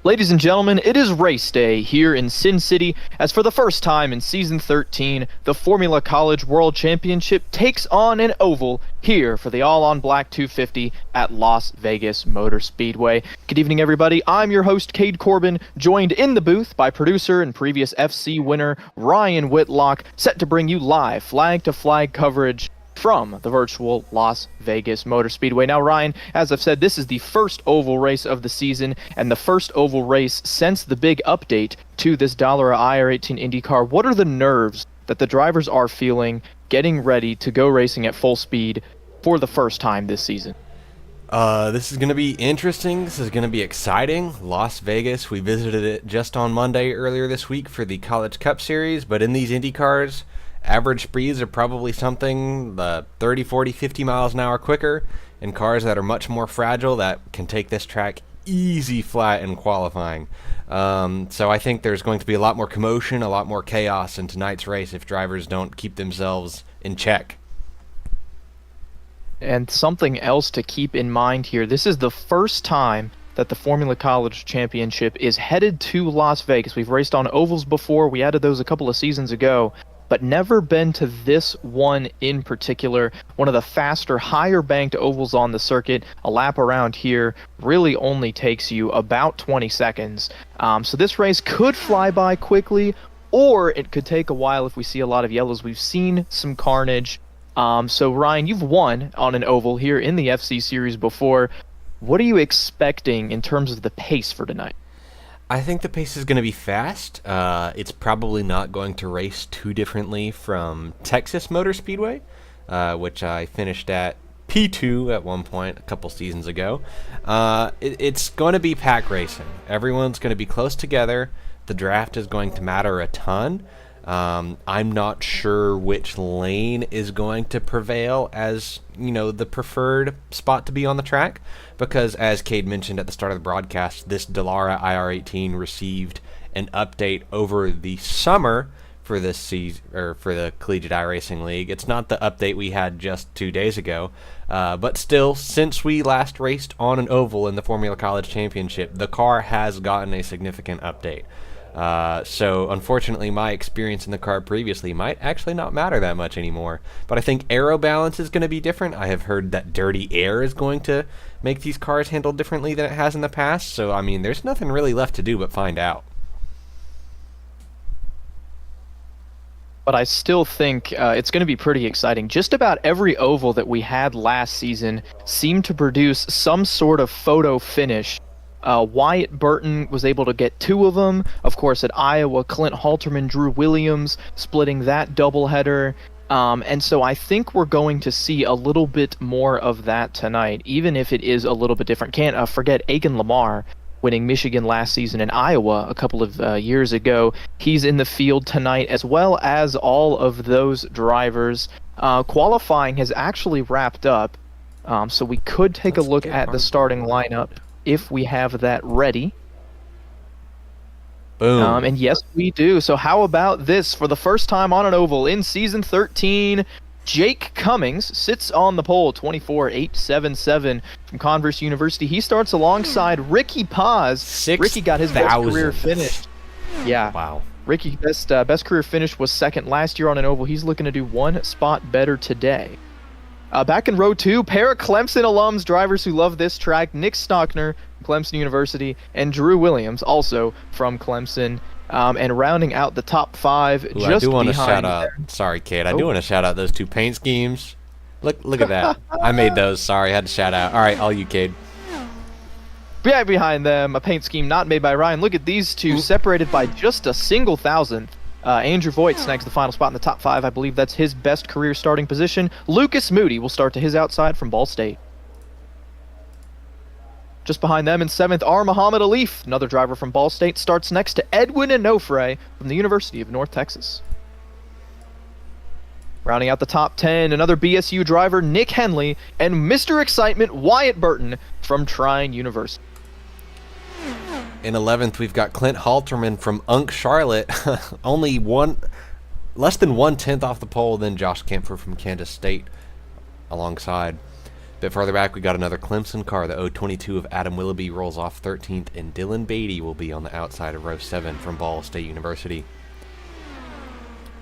Ladies and gentlemen, it is race day here in Sin City, as for the first time in Season 13, the Formula College World Championship takes on an oval here for the all-on-black 250 at Las Vegas Motor Speedway. Good evening, everybody. I'm your host, Cade Corbin, joined in the booth by producer and previous FC winner Ryan Whitlock, set to bring you live flag-to-flag coverage from the virtual Las Vegas Motor Speedway. Now, Ryan, as I've said, this is the first oval race of the season and the first oval race since the big update to this Dallara iR18 INDYCAR. What are the nerves that the drivers are feeling getting ready to go racing at full speed for the first time this season? This is going to be interesting. This is going to be exciting. Las Vegas, we visited it just on Monday earlier this week for the College Cup Series, but in these IndyCars, average speeds are probably something 30, 40, 50 miles an hour quicker in cars that are much more fragile that can take this track easy flat in qualifying. So I think there's going to be a lot more commotion, a lot more chaos in tonight's race if drivers don't keep themselves in check. And something else to keep in mind here, this is the first time that the Formula College Championship is headed to Las Vegas. We've raced on ovals before, we added those a couple of seasons ago, but never been to this one in particular. One of the faster, higher banked ovals on the circuit. A lap around here really only takes you about 20 seconds. So this race could fly by quickly, or it could take a while if we see a lot of yellows. We've seen some carnage. So Ryan, you've won on an oval here in the FC Series before. What are you expecting in terms of the pace for tonight? I think the pace is going to be fast. It's probably not going to race too differently from Texas Motor Speedway, which I finished at P2 at one point a couple seasons ago. It's going to be pack racing. Everyone's going to be close together. The draft is going to matter a ton. I'm not sure which lane is going to prevail as, the preferred spot to be on the track, because as Cade mentioned at the start of the broadcast, this Dallara iR18 received an update over the summer for this season, or for the Collegiate iRacing League. It's not the update we had just 2 days ago, but still, since we last raced on an oval in the Formula College Championship, the car has gotten a significant update. So unfortunately my experience in the car previously might actually not matter that much anymore, but I think aero balance is going to be different. I have heard that dirty air is going to make these cars handle differently than it has in the past, so I mean there's nothing really left to do but find out. But I still think it's going to be pretty exciting. Just about every oval that we had last season seemed to produce some sort of photo finish. Wyatt Burton was able to get 2 of them. Of course, at Iowa, Clint Halterman, Drew Williams, splitting that doubleheader. And so I think we're going to see a little bit more of that tonight, even if it is a little bit different. Can't forget Egan Lamar winning Michigan last season and Iowa a couple of years ago. He's in the field tonight, as well as all of those drivers. Qualifying has actually wrapped up, so we could take a look at the starting lineup if we have that ready. Boom. And yes, we do. So how about this? For the first time on an oval in Season 13, Jake Cummings sits on the pole, 24.877 from Converse University. He starts alongside Ricky Paz. Ricky got his best career finish. Yeah. Wow. Ricky's best career finish was second last year on an oval. He's looking to do one spot better today. Back in row 2, pair of Clemson alums, drivers who love this track, Nick Stockner from Clemson University and Drew Williams, also from Clemson. And rounding out the top 5, Ooh, just I do want to behind shout out. Sorry, Kate. I do want to shout out those 2 paint schemes. Look at that. I made those. Sorry, I had to shout out. All right, all you, Cade. Yeah, behind them, a paint scheme not made by Ryan. Look at these 2, separated by just a single thousandth. Andrew Voigt snags the final spot in the top 5. I believe that's his best career starting position. Lucas Moody will start to his outside from Ball State. Just behind them in 7th are Muhammad Alif, another driver from Ball State, starts next to Edwin Onofre from the University of North Texas. Rounding out the top 10, another BSU driver, Nick Henley, and Mr. Excitement, Wyatt Burton from Trine University. In 11th, we've got Clint Halterman from Unk Charlotte, only less than 1/10 off the pole than Josh Kemper from Kansas State alongside. bit farther back, we got another Clemson car. The 022 of Adam Willoughby rolls off 13th, and Dylan Beatty will be on the outside of row 7 from Ball State University.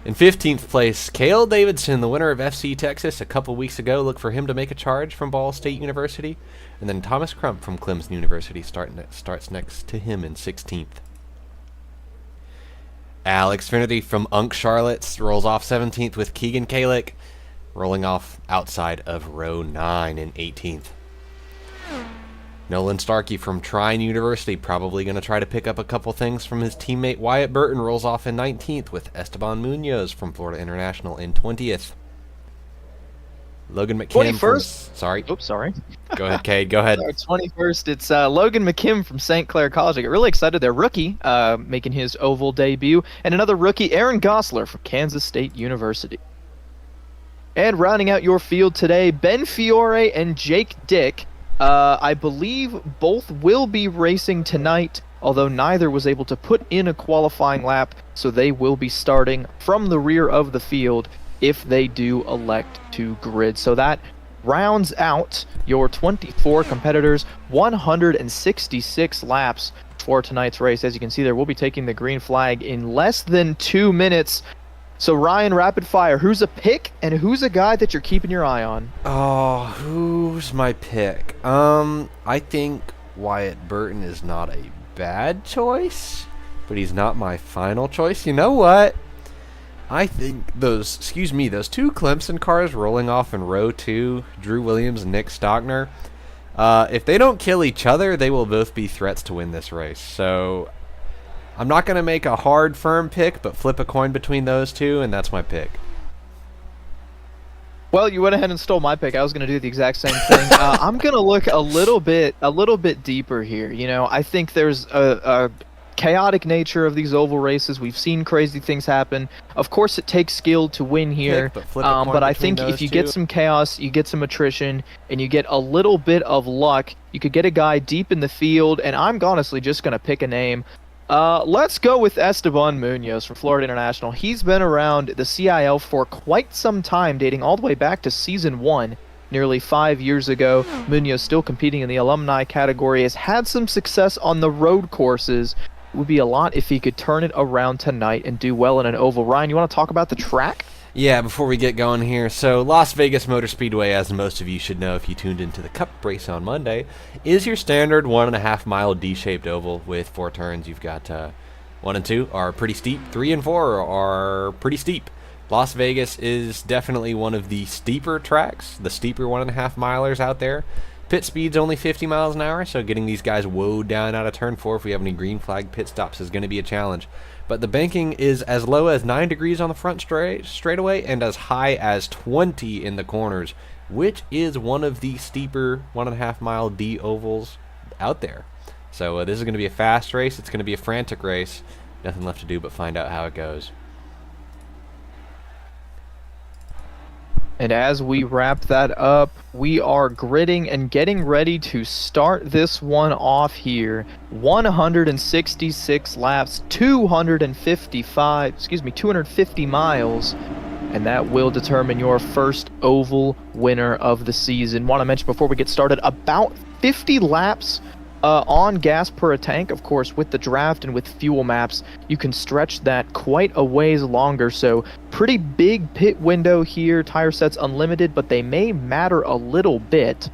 In 15th place, Cale Davidson, the winner of FC Texas a couple weeks ago. Look for him to make a charge from Ball State University. And then Thomas Crump from Clemson University starts next to him in 16th. Alex Finnerty from Unk Charlotte rolls off 17th with Keegan Kalick, rolling off outside of row 9 in 18th. Nolan Starkey from Trine University, probably going to try to pick up a couple things from his teammate Wyatt Burton, rolls off in 19th with Esteban Munoz from Florida International in 20th. Logan McKim 21st. Sorry. Oops, sorry. Go ahead, Cade. Go ahead. 21st, it's Logan McKim from St. Clair College. I get really excited. Their rookie making his oval debut. And another rookie, Aaron Gosler from Kansas State University. And rounding out your field today, Ben Fiore and Jake Dick. I believe both will be racing tonight, although neither was able to put in a qualifying lap, so they will be starting from the rear of the field if they do elect to grid. So that rounds out your 24 competitors, 166 laps for tonight's race. As you can see there, we'll be taking the green flag in less than 2 minutes. So Ryan, rapid fire, who's a pick and who's a guy that you're keeping your eye on? Oh, who's my pick? I think Wyatt Burton is not a bad choice, but he's not my final choice. You know what? I think those two Clemson cars rolling off in row 2, Drew Williams and Nick Stockner, if they don't kill each other, they will both be threats to win this race. So I'm not going to make a hard, firm pick, but flip a coin between those two, and that's my pick. Well, you went ahead and stole my pick. I was going to do the exact same thing. I'm going to look a little bit deeper here. You know, I think there's a chaotic nature of these oval races. We've seen crazy things happen. Of course, it takes skill to win here. But I think if you get some chaos, you get some attrition, and you get a little bit of luck, you could get a guy deep in the field, and I'm honestly just going to pick a name. Let's go with Esteban Munoz from Florida International. He's been around the CIL for quite some time, dating all the way back to Season 1, nearly 5 years ago. Munoz still competing in the alumni category, has had some success on the road courses. It would be a lot if he could turn it around tonight and do well in an oval. Ryan, you want to talk about the track? Yeah, before we get going here, so Las Vegas Motor Speedway, as most of you should know if you tuned into the Cup race on Monday, is your standard 1.5 mile D-shaped oval with 4 turns. You've got 1 and 2 are pretty steep, 3 and 4 are pretty steep. Las Vegas is definitely one of the steeper tracks, the steeper 1.5 milers out there. Pit speed's only 50 miles an hour, so getting these guys woed down out of turn 4 if we have any green flag pit stops is going to be a challenge. But the banking is as low as 9 degrees on the front straightaway and as high as 20 in the corners, which is one of the steeper 1.5 mile D ovals out there. So this is going to be a fast race. It's going to be a frantic race. Nothing left to do but find out how it goes. And as we wrap that up, we are gridding and getting ready to start this one off here. 166 laps, 250 miles, and that will determine your first oval winner of the season. Want to mention before we get started, about 50 laps on gas per a tank. Of course, with the draft and with fuel maps, you can stretch that quite a ways longer. So pretty big pit window here. Tire sets unlimited, but they may matter a little bit.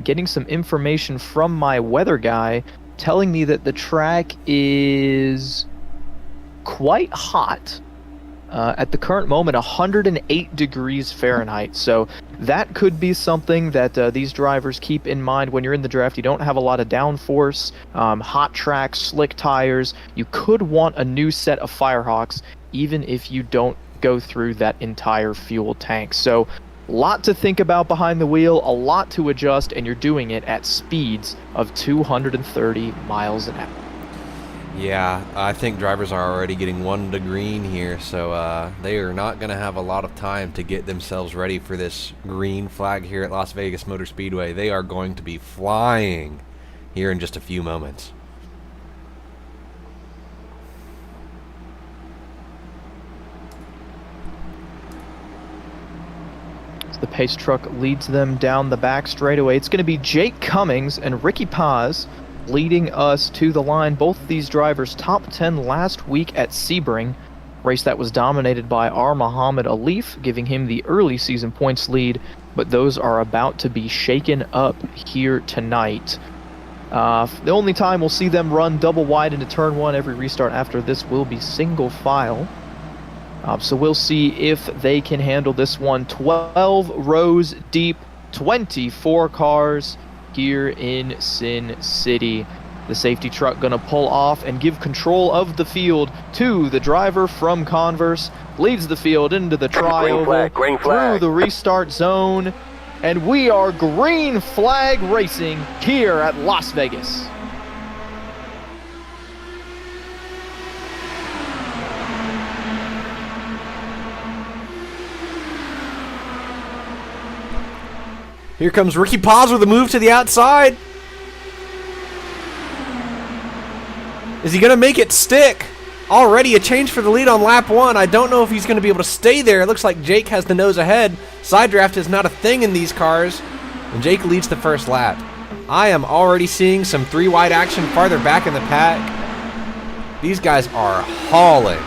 Getting some information from my weather guy telling me that the track is quite hot. At the current moment, 108 degrees Fahrenheit. So that could be something that these drivers keep in mind when you're in the draft. You don't have a lot of downforce, hot tracks, slick tires. You could want a new set of Firehawks, even if you don't go through that entire fuel tank. So a lot to think about behind the wheel, a lot to adjust, and you're doing it at speeds of 230 miles an hour. Yeah, I think drivers are already getting 1 to green here, so they are not going to have a lot of time to get themselves ready for this green flag here at Las Vegas Motor Speedway. They are going to be flying here in just a few moments. The pace truck leads them down the back straightaway. It's going to be Jake Cummings and Ricky Paz leading us to the line. Both of these drivers top 10 last week at Sebring. Race that was dominated by our Muhammad Alif, giving him the early season points lead, but those are about to be shaken up here tonight. The only time we'll see them run double wide into turn one, every restart after this will be single file. So we'll see if they can handle this one. 12 rows deep, 24 cars here in Sin City. The safety truck gonna pull off and give control of the field to the driver from Converse. Leads the field into the tri-oval, through the restart zone, and we are green flag racing here at Las Vegas. Here comes Ricky Paz with a move to the outside. Is he going to make it stick? Already a change for the lead on lap one. I don't know if he's going to be able to stay there. It looks like Jake has the nose ahead. Side draft is not a thing in these cars. And Jake leads the first lap. I am already seeing some three wide action farther back in the pack. These guys are hauling.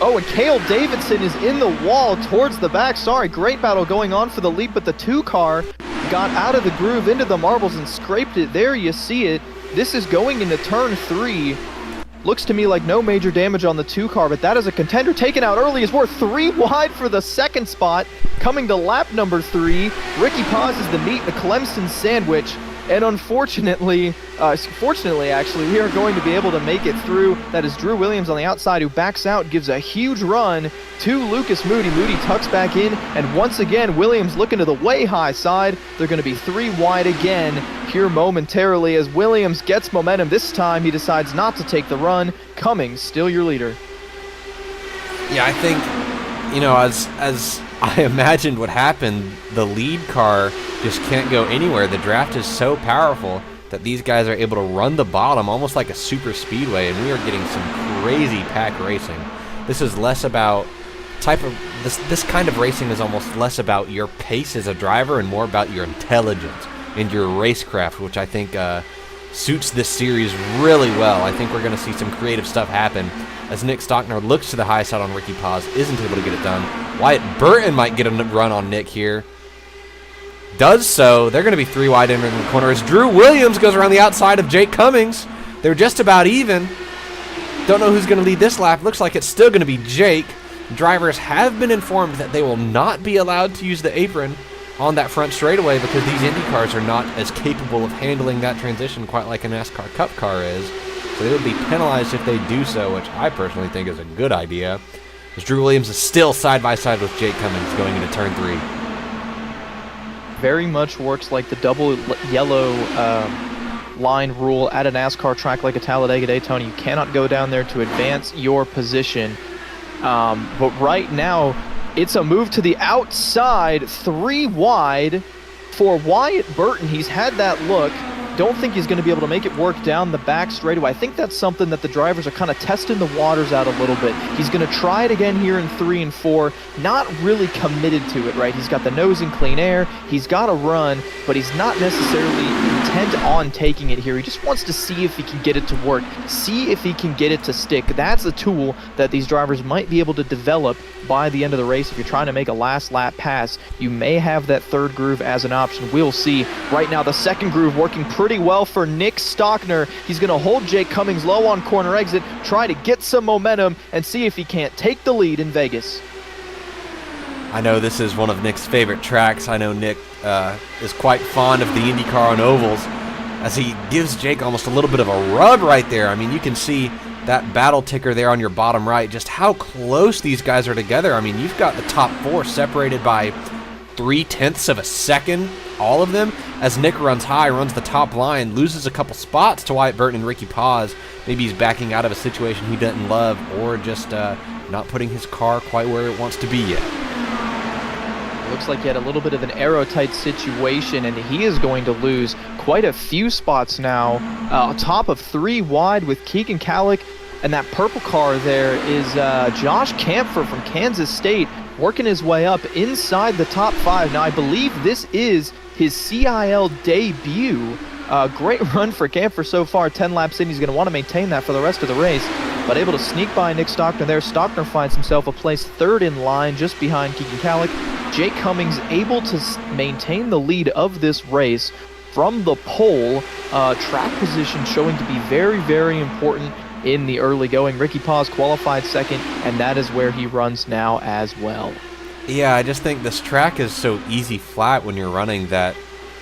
Oh, and Cale Davidson is in the wall towards the back. Sorry, great battle going on for the lead, but the two car got out of the groove into the marbles and scraped it. There you see it. This is going into turn three. Looks to me like no major damage on the two car, but that is a contender taken out early. Is worth 3 wide for the second spot. Coming to lap number 3, Ricky Paz is the meat, the Clemson sandwich. And unfortunately, fortunately actually, we are going to be able to make it through. That is Drew Williams on the outside who backs out, gives a huge run to Lucas Moody. Moody tucks back in, and once again, Williams looking to the way high side. They're going to be 3 wide again here momentarily as Williams gets momentum. This time he decides not to take the run. Cummings still your leader. Yeah, I think, you know, as I imagined what happened, the lead car just can't go anywhere. The draft is so powerful that these guys are able to run the bottom almost like a super speedway, and we are getting some crazy pack racing. This is less about this kind of racing is almost less about your pace as a driver and more about your intelligence and your racecraft, which I think suits this series really well. I think we're going to see some creative stuff happen as Nick Stockner looks to the high side on Ricky Paz, isn't able to get it done. Wyatt Burton might get a run on Nick here. Does so. They're going to be 3 wide in the corner as Drew Williams goes around the outside of Jake Cummings. They're just about even. Don't know who's going to lead this lap. Looks like it's still going to be Jake. Drivers have been informed that they will not be allowed to use the apron on that front straightaway because these Indy cars are not as capable of handling that transition quite like a NASCAR Cup car is. So they would be penalized if they do so, which I personally think is a good idea. As Drew Williams is still side by side with Jake Cummings going into turn 3. Very much works like the double yellow line rule at a NASCAR track like a Talladega Daytona. You cannot go down there to advance your position. But right now, it's a move to the outside, 3 wide for Wyatt Burton. He's had that look. Don't think he's going to be able to make it work down the back straightaway. I think that's something that the drivers are kind of testing the waters out a little bit. He's going to try it again here in 3 and 4. Not really committed to it, right? He's got the nose in clean air. He's got a run, but he's not necessarily intent on taking it here. He just wants to see if he can get it to work, see if he can get it to stick. That's a tool that these drivers might be able to develop by the end of the race. If you're trying to make a last lap pass, you may have that third groove as an option. We'll see. Right now, the second groove working pretty well for Nick Stockner. He's going to hold Jake Cummings low on corner exit, try to get some momentum, and see if he can't take the lead in Vegas. I know this is one of Nick's favorite tracks. I know Nick is quite fond of the IndyCar on ovals as he gives Jake almost a little bit of a rub right there. I mean, you can see that battle ticker there on your bottom right, just how close these guys are together. I mean, you've got the top 4 separated by 0.3 of a second, all of them, as Nick runs high, runs the top line, loses a couple spots to Wyatt Burton and Ricky Paz. Maybe he's backing out of a situation he doesn't love, or just not putting his car quite where it wants to be yet. It looks like he had a little bit of an aero-tight situation, and he is going to lose quite a few spots now. Top of 3 wide with Keegan Kallick, and that purple car there is Josh Kampfer from Kansas State. working his way up inside the top 5. Now, I believe this is his CIL debut. Great run for Camper so far, 10 laps in. He's going to want to maintain that for the rest of the race, but able to sneak by Nick Stockner there. Stockner finds himself a place 3rd in line, just behind Keegan Kallick. Jake Cummings able to maintain the lead of this race from the pole. Track position showing to be very, very important in the early going. Ricky Paz qualified 2nd, and that is where he runs now as well. Yeah, I just think this track is so easy flat when you're running that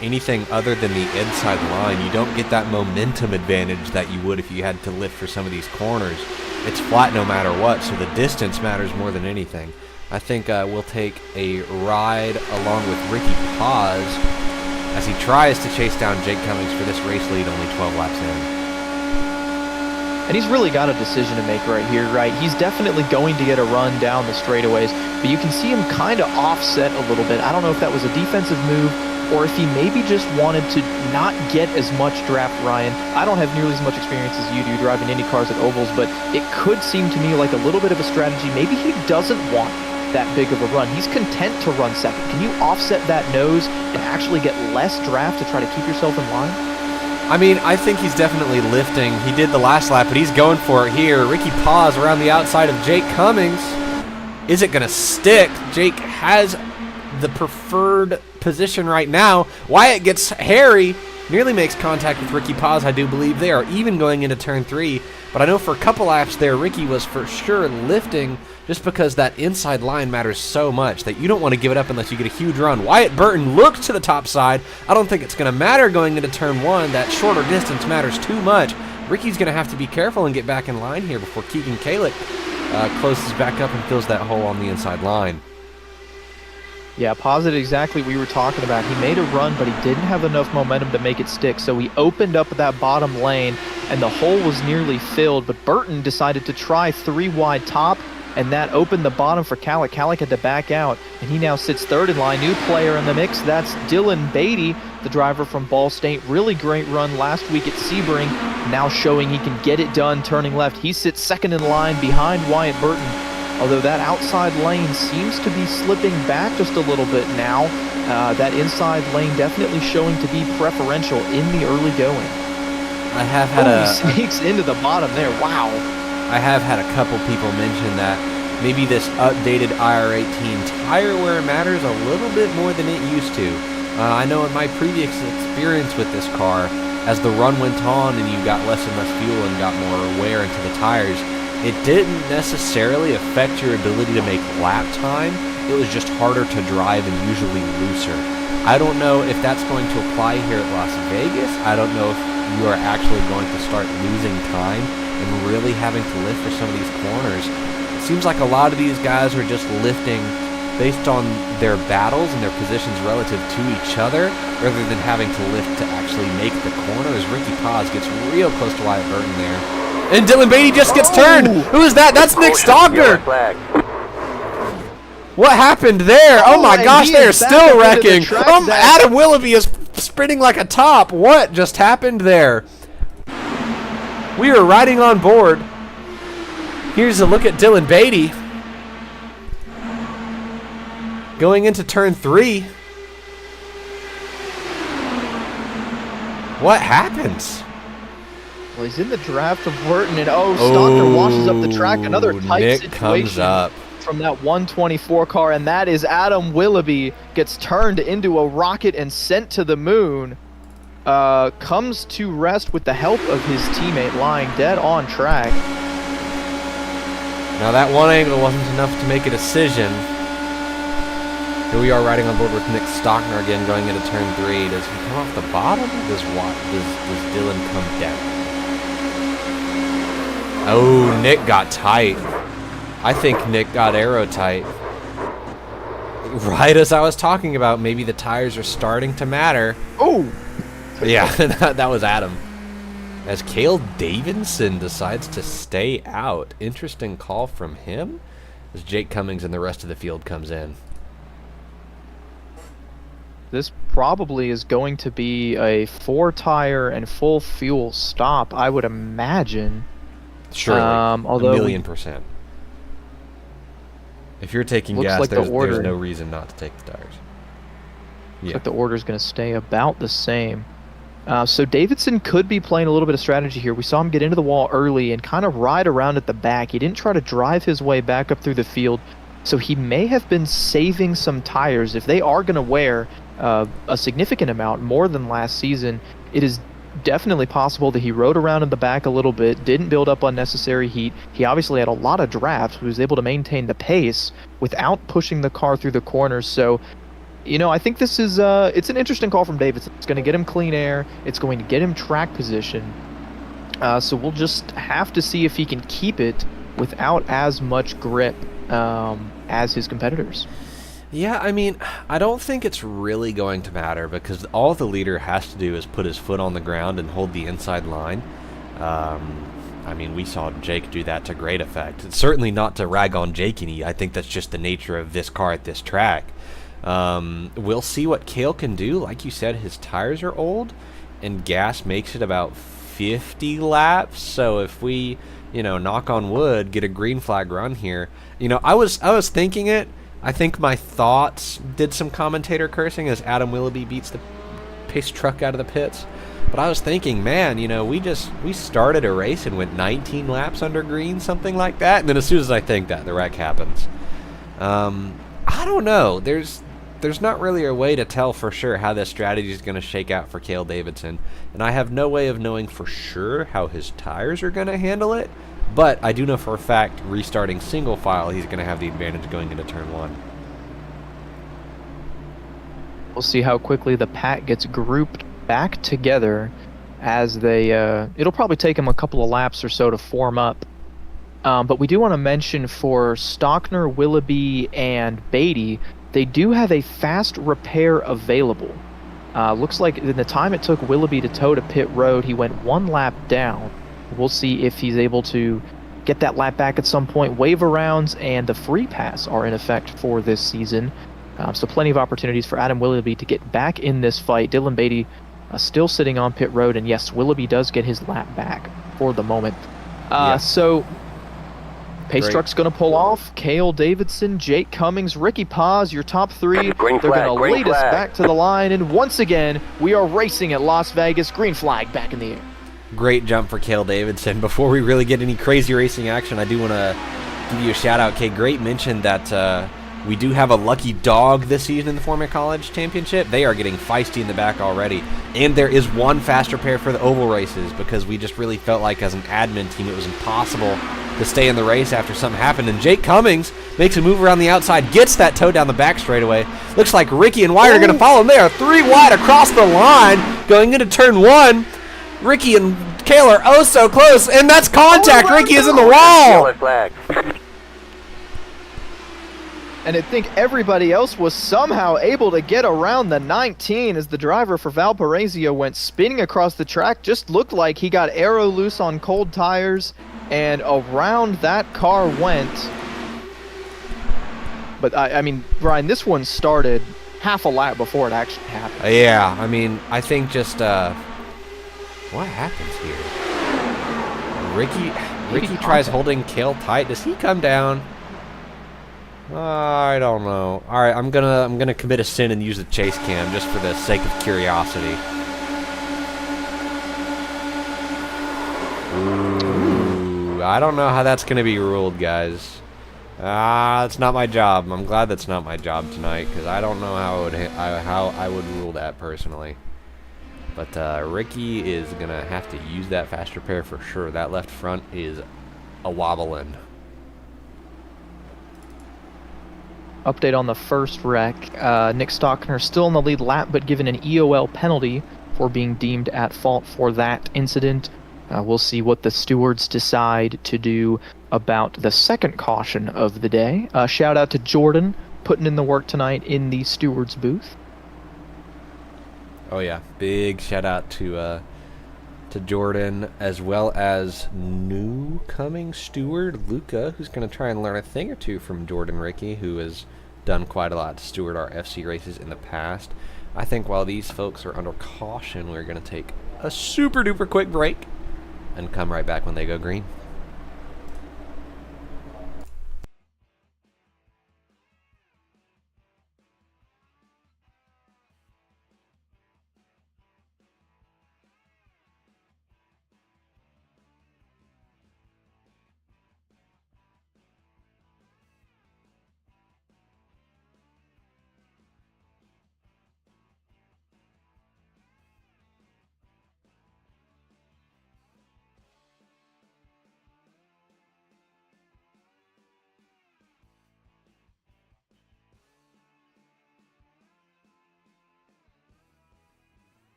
anything other than the inside line, you don't get that momentum advantage that you would if you had to lift for some of these corners. It's flat no matter what, so the distance matters more than anything. I think we'll take a ride along with Ricky Paz as he tries to chase down Jake Cummings for this race lead, only 12 laps in. And he's really got a decision to make right here, right? He's definitely going to get a run down the straightaways, but you can see him kind of offset a little bit. I don't know if that was a defensive move or if he maybe just wanted to not get as much draft, Ryan. I don't have nearly as much experience as you do driving IndyCars at ovals, but it could seem to me like a little bit of a strategy. Maybe he doesn't want that big of a run. He's content to run 2nd. Can you offset that nose and actually get less draft to try to keep yourself in line? I mean, I think he's definitely lifting. He did the last lap, but he's going for it here. Ricky Paz around the outside of Jake Cummings. Is it going to stick? Jake has the preferred position right now. Wyatt gets hairy, nearly makes contact with Ricky Paz, I do believe. They are even going into turn 3, but I know for a couple laps there, Ricky was for sure lifting just because that inside line matters so much that you don't want to give it up unless you get a huge run. Wyatt Burton looks to the top side. I don't think it's going to matter going into turn 1. That shorter distance matters too much. Ricky's going to have to be careful and get back in line here before Keegan Kallick closes back up and fills that hole on the inside line. Yeah, positive exactly what we were talking about. He made a run, but he didn't have enough momentum to make it stick, so he opened up that bottom lane, and the hole was nearly filled, but Burton decided to try 3 wide top, and that opened the bottom for Kallick. Kallick had to back out, and he now sits 3rd in line. New player in the mix, that's Dylan Beatty, the driver from Ball State. Really great run last week at Sebring, now showing he can get it done turning left. He sits 2nd in line behind Wyatt Burton, although that outside lane seems to be slipping back just a little bit now. That inside lane definitely showing to be preferential in the early going. I have had he sneaks into the bottom there. Wow. I have had a couple people mention that maybe this updated IR18 tire wear matters a little bit more than it used to. I know in my previous experience with this car, as the run went on and you got less and less fuel and got more wear into the tires, it didn't necessarily affect your ability to make lap time. It was just harder to drive and usually looser. I don't know if that's going to apply here at Las Vegas. I don't know if you are actually going to start losing time and really having to lift for some of these corners. It seems like a lot of these guys are just lifting based on their battles and their positions relative to each other, rather than having to lift to actually make the corner, as Ricky Paz gets real close to Wyatt Burton there. And Dylan Beatty just gets turned! Who is that? That's Nick Stockner! What happened there? Oh my gosh, they are still wrecking! Adam Willoughby is sprinting like a top! What just happened there? We are riding on board. Here's a look at Dylan Beatty going into turn 3. What happens? Well, he's in the draft of Burton, and Stockner washes up the track. Another tight Nick situation comes up from that 124 car, and that is Adam Willoughby gets turned into a rocket and sent to the moon. Comes to rest with the help of his teammate lying dead on track. Now that one angle wasn't enough to make a decision. Here we are riding on board with Nick Stockner again going into turn 3. Does he come off the bottom? Does Dylan come down? Oh, Nick got tight. I think Nick got aero tight. Right as I was talking about, maybe the tires are starting to matter. Oh! Yeah, that was Adam. As Cale Davidson decides to stay out. Interesting call from him as Jake Cummings and the rest of the field comes in. This probably is going to be a 4-tire and full fuel stop, I would imagine. Surely, although a million %. If you're taking Looks gas, like the there's order. no reason not to take the tires. Looks like the order is going to stay about the same. So Davidson could be playing a little bit of strategy here. We saw him get into the wall early and kind of ride around at the back. He didn't try to drive his way back up through the field. So he may have been saving some tires. If they are going to wear a significant amount, more than last season, it is definitely possible that he rode around in the back a little bit, didn't build up unnecessary heat. He obviously had a lot of draft. He was able to maintain the pace without pushing the car through the corners. So, you know, I think this is it's an interesting call from Davidson. It's going to get him clean air. It's going to get him track position. So we'll just have to see if he can keep it without as much grip as his competitors. Yeah, I mean, I don't think it's really going to matter because all the leader has to do is put his foot on the ground and hold the inside line. I mean, we saw Jake do that to great effect. It's certainly not to rag on Jake any. I think that's just the nature of this car at this track. We'll see what Cale can do. Like you said, his tires are old, and gas makes it about 50 laps. So if we, you know, knock on wood, get a green flag run here, you know, I was thinking it. I think my thoughts did some commentator cursing as Adam Willoughby beats the pace truck out of the pits. But I was thinking, man, you know, we started a race and went 19 laps under green, something like that. And then as soon as I think that, the wreck happens. I don't know. There's not really a way to tell for sure how this strategy is going to shake out for Cale Davidson. And I have no way of knowing for sure how his tires are going to handle it. But I do know for a fact, restarting single file, he's going to have the advantage going into turn 1. We'll see how quickly the pack gets grouped back together as they, it'll probably take them a couple of laps or so to form up. But we do want to mention for Stockner, Willoughby, and Beatty, they do have a fast repair available. Looks like in the time it took Willoughby to tow to pit road, he went 1 lap down. We'll see if he's able to get that lap back at some point. Wave arounds and the free pass are in effect for this season. So plenty of opportunities for Adam Willoughby to get back in this fight. Dylan Beatty still sitting on pit road, and yes, Willoughby does get his lap back for the moment. So pace truck's going to pull off. Cale Davidson, Jake Cummings, Ricky Paz, your top 3. They're going to lead us back to the line, and once again, we are racing at Las Vegas. Green flag back in the air. Great jump for Cale Davidson. Before we really get any crazy racing action, I do want to give you a shout out. Kay, great mention that we do have a lucky dog this season in the Formula College Championship. They are getting feisty in the back already. And there is one fast repair for the oval races because we just really felt like as an admin team it was impossible to stay in the race after something happened. And Jake Cummings makes a move around the outside, gets that toe down the back straightaway. Looks like Ricky and Wyatt are going to follow him. They are 3 wide across the line going into turn 1. Ricky and Cale are oh so close, and that's contact. Ricky is in the wall. And I think everybody else was somehow able to get around the 19 as the driver for Valparaiso went spinning across the track. Just looked like he got aero loose on cold tires, and around that car went. But I mean, Ryan, this one started half a lap before it actually happened. Yeah, I mean, I think just what happens here? Ricky tries holding Cale tight. Does he come down? I don't know. All right, I'm gonna commit a sin and use the chase cam just for the sake of curiosity. Ooh, I don't know how that's gonna be ruled, guys. It's not my job. I'm glad that's not my job tonight because I don't know how I would rule that personally. But Ricky is gonna have to use that fast repair for sure. That left front is a wobbling. Update on the first wreck. Nick Stockner still in the lead lap, but given an EOL penalty for being deemed at fault for that incident. We'll see what the stewards decide to do about the second caution of the day. Shout out to Jordan, putting in the work tonight in the stewards booth. Oh yeah, big shout out to Jordan, as well as new coming steward Luca, who's going to try and learn a thing or two from Jordan Ricky, who has done quite a lot to steward our FC races in the past. I think while these folks are under caution, we're going to take a super duper quick break and come right back when they go green.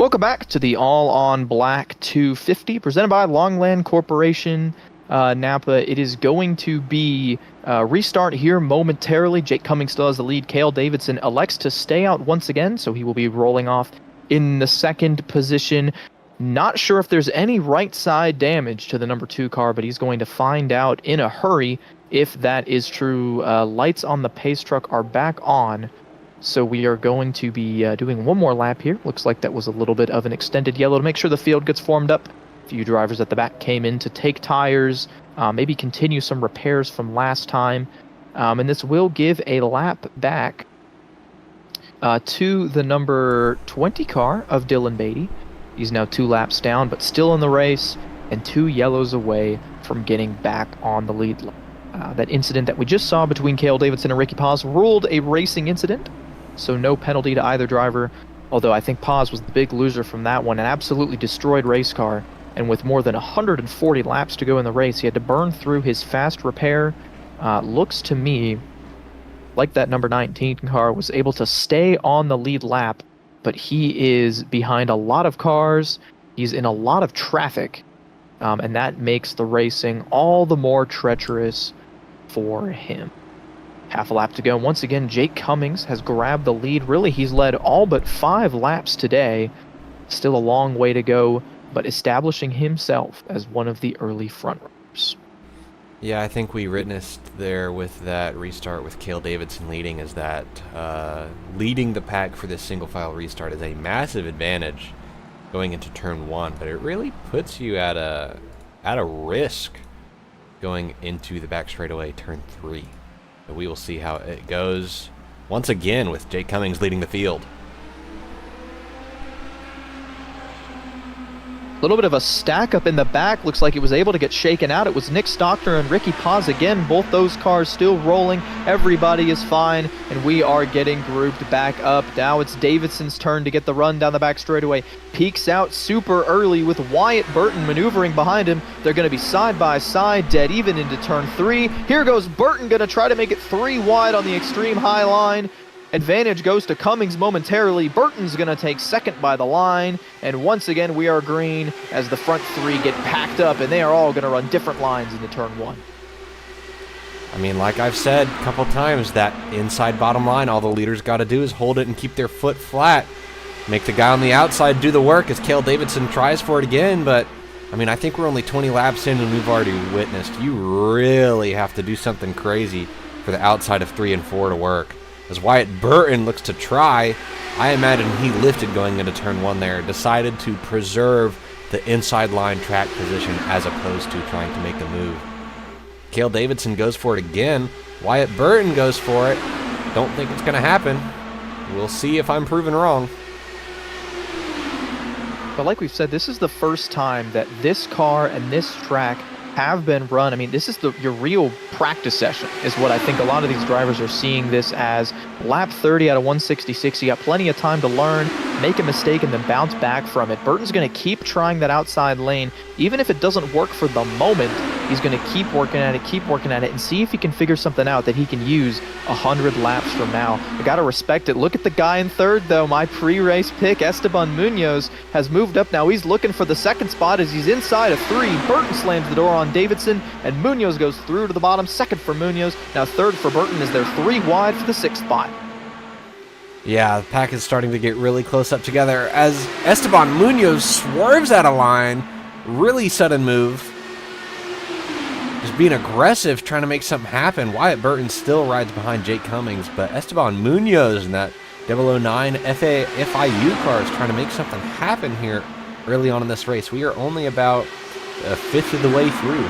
Welcome back to the All on Black 250 presented by Longland Corporation, Napa. It is going to be restart here momentarily. Jake Cummings still has the lead. Cale Davidson elects to stay out once again, so he will be rolling off in the second position. Not sure if there's any right side damage to the number 2 car, but he's going to find out in a hurry if that is true. Lights on the pace truck are back on. So we are going to be doing one more lap here. Looks like that was a little bit of an extended yellow to make sure the field gets formed up. A few drivers at the back came in to take tires, maybe continue some repairs from last time. And this will give a lap back to the number 20 car of Dylan Beatty. He's now 2 laps down, but still in the race, and 2 yellows away from getting back on the lead. That incident that we just saw between Cale Davidson and Ricky Paz ruled a racing incident. So no penalty to either driver, although I think Paz was the big loser from that one, an absolutely destroyed race car, and with more than 140 laps to go in the race, he had to burn through his fast repair. Looks to me like that number 19 car was able to stay on the lead lap, but he is behind a lot of cars, he's in a lot of traffic, and that makes the racing all the more treacherous for him. Half a lap to go. Once again, Jake Cummings has grabbed the lead. Really, he's led all but 5 laps today. Still a long way to go, but establishing himself as one of the early front runners. Yeah, I think we witnessed there with that restart with Cale Davidson leading is that leading the pack for this single file restart is a massive advantage going into turn 1, but it really puts you at a risk going into the back straightaway turn 3. But we will see how it goes once again with Jake Cummings leading the field. A little bit of a stack up in the back. Looks like it was able to get shaken out. It was Nick Stockner and Ricky Paz again. Both those cars still rolling. Everybody is fine, and we are getting grouped back up. Now it's Davidson's turn to get the run down the back straightaway. Peeks out super early with Wyatt Burton maneuvering behind him. They're going to be side by side, dead even into turn 3. Here goes Burton, going to try to make it 3 wide on the extreme high line. Advantage goes to Cummings momentarily. Burton's going to take second by the line. And once again, we are green as the front 3 get packed up, and they are all going to run different lines into turn 1. I mean, like I've said a couple times, that inside bottom line, all the leaders got to do is hold it and keep their foot flat. Make the guy on the outside do the work as Cale Davidson tries for it again. But, I mean, I think we're only 20 laps in, and we've already witnessed you really have to do something crazy for the outside of 3 and 4 to work. As Wyatt Burton looks to try, I imagine he lifted going into turn 1 there, decided to preserve the inside line track position as opposed to trying to make the move. Cale Davidson goes for it again. Wyatt Burton goes for it. Don't think it's going to happen. We'll see if I'm proven wrong. But like we've said, this is the first time that this car and this track have been run. I mean, this is your real practice session is what I think a lot of these drivers are seeing this as. Lap 30 out of 166. You got plenty of time to learn, make a mistake, and then bounce back from it. Burton's going to keep trying that outside lane. Even if it doesn't work for the moment, he's going to keep working at it, and see if he can figure something out that he can use 100 laps from now. I got to respect it. Look at the guy in third, though. My pre-race pick, Esteban Munoz, has moved up now. He's looking for the second spot as he's inside of 3. Burton slams the door on Davidson, and Munoz goes through to the bottom. Second for Munoz. Now third for Burton as they're 3 wide for the 6th spot. Yeah, the pack is starting to get really close up together as Esteban Munoz swerves out of line. Really sudden move. Just being aggressive, trying to make something happen. Wyatt Burton still rides behind Jake Cummings, but Esteban Munoz in that 009 FIU car is trying to make something happen here early on in this race. We are only about a fifth of the way through.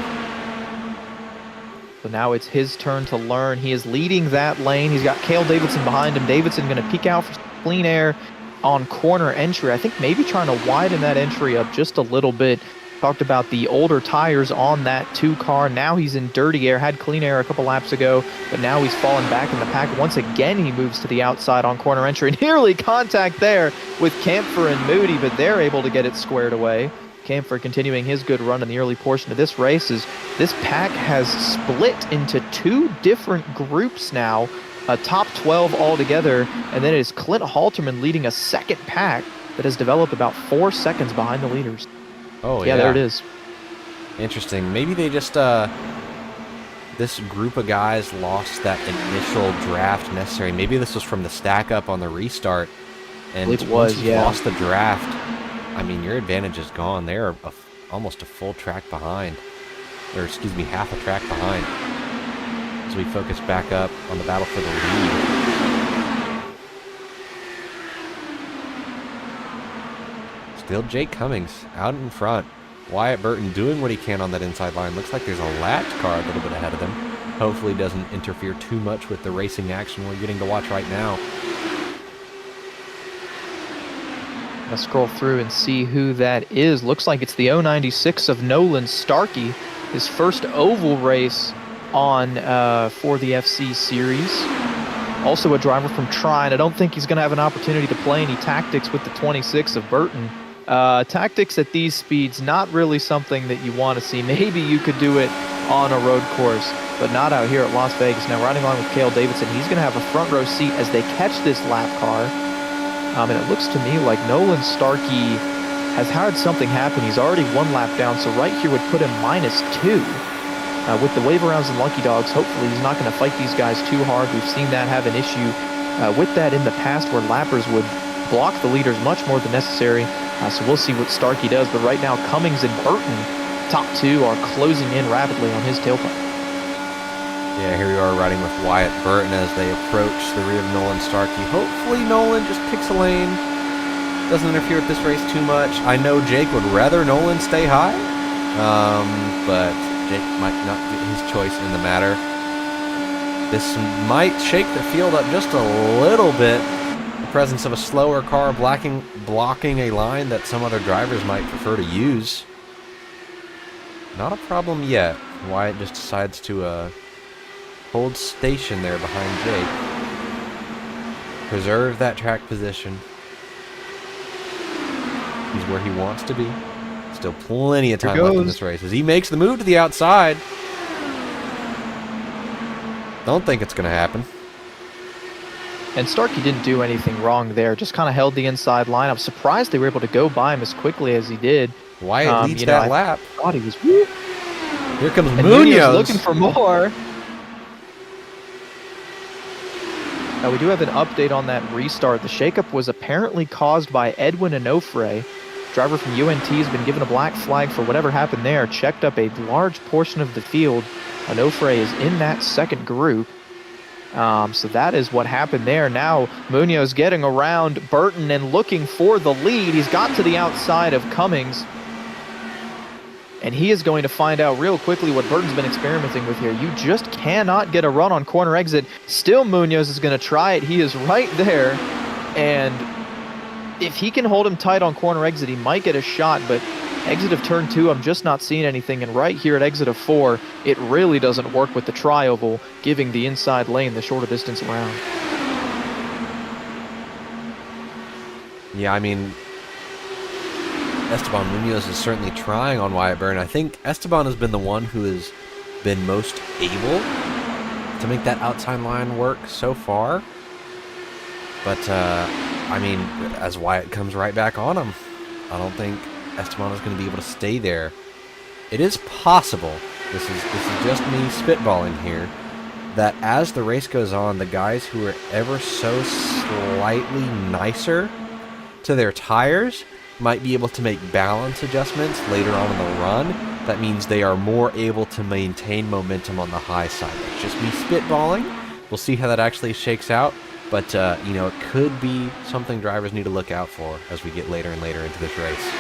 So now it's his turn to learn. He is leading that lane. He's got Cale Davidson behind him. Davidson going to peek out for clean air on corner entry. I think maybe trying to widen that entry up just a little bit. Talked about the older tires on that 2 car. Now he's in dirty air. Had clean air a couple laps ago, but now he's fallen back in the pack. Once again, he moves to the outside on corner entry. Nearly contact there with Camphor and Moody, but they're able to get it squared away. Camphor continuing his good run in the early portion of this race as this pack has split into 2 different groups now, a top 12 altogether, and then it is Clint Halterman leading a second pack that has developed about 4 seconds behind the leaders. Oh, Yeah, there it is. Interesting. Maybe they just, this group of guys lost that initial draft necessary. Maybe this was from the stack up on the restart. And I believe it once was, you yeah. lost the draft, I mean, your advantage is gone. They're almost a full track behind. Or, excuse me, half a track behind. As we focus back up on the battle for the lead. Still Jake Cummings out in front. Wyatt Burton doing what he can on that inside line. Looks like there's a latch car a little bit ahead of them. Hopefully doesn't interfere too much with the racing action we're getting to watch right now. I'll scroll through and see who that is. Looks like it's the 096 of Nolan Starkey. His first oval race on for the FC Series. Also a driver from Trine. I don't think he's going to have an opportunity to play any tactics with the 26 of Burton. Tactics at these speeds, not really something that you want to see. Maybe you could do it on a road course, but not out here at Las Vegas. Now riding along with Cale Davidson, he's going to have a front row seat as they catch this lap car. And it looks to me like Nolan Starkey has had something happen. He's already 1 lap down, so right here would put him -2. With the wave arounds and lucky dogs, hopefully he's not going to fight these guys too hard. We've seen that have an issue with that in the past, where lappers would block the leaders much more than necessary. So we'll see what Starkey does. But right now, Cummings and Burton, top 2, are closing in rapidly on his tailpipe. Yeah, here we are riding with Wyatt Burton as they approach the rear of Nolan Starkey. Hopefully Nolan just picks a lane, doesn't interfere with this race too much. I know Jake would rather Nolan stay high, but Jake might not get his choice in the matter. This might shake the field up just a little bit. The presence of a slower car blocking a line that some other drivers might prefer to use. Not a problem yet. Wyatt just decides to hold station there behind Jake. Preserve that track position. He's where he wants to be. Still plenty of time left in this race as he makes the move to the outside. Don't think it's going to happen. And Starkey didn't do anything wrong there, just kind of held the inside line. I'm surprised they were able to go by him as quickly as he did. Wyatt leads that lap. I thought he was... Whoop. Here comes And Munoz looking for more. We do have an update on that restart. The shakeup was apparently caused by Edwin Onofre. Driver from UNT has been given a black flag for whatever happened there. Checked up a large portion of the field. Onofre is in that second group. So that is what happened there. Now Munoz getting around Burton and looking for the lead. He's got to the outside of Cummings. And he is going to find out real quickly what Burton's been experimenting with here. You just cannot get a run on corner exit. Still Munoz is going to try it. He is right there. And if he can hold him tight on corner exit, he might get a shot. But exit of turn 2, I'm just not seeing anything. And right here at exit of 4, it really doesn't work with the tri-oval, giving the inside lane the shorter distance around. Yeah, I mean, Esteban Munoz is certainly trying on Wyatt Burton. I think Esteban has been the one who has been most able to make that outside line work so far. But, I mean, as Wyatt comes right back on him, I don't think Esteban is going to be able to stay there. It is possible, this is just me spitballing here, that as the race goes on, the guys who are ever so slightly nicer to their tires might be able to make balance adjustments later on in the run. That means they are more able to maintain momentum on the high side. It's just me spitballing. We'll see how that actually shakes out. But, you know, it could be something drivers need to look out for as we get later and later into this race.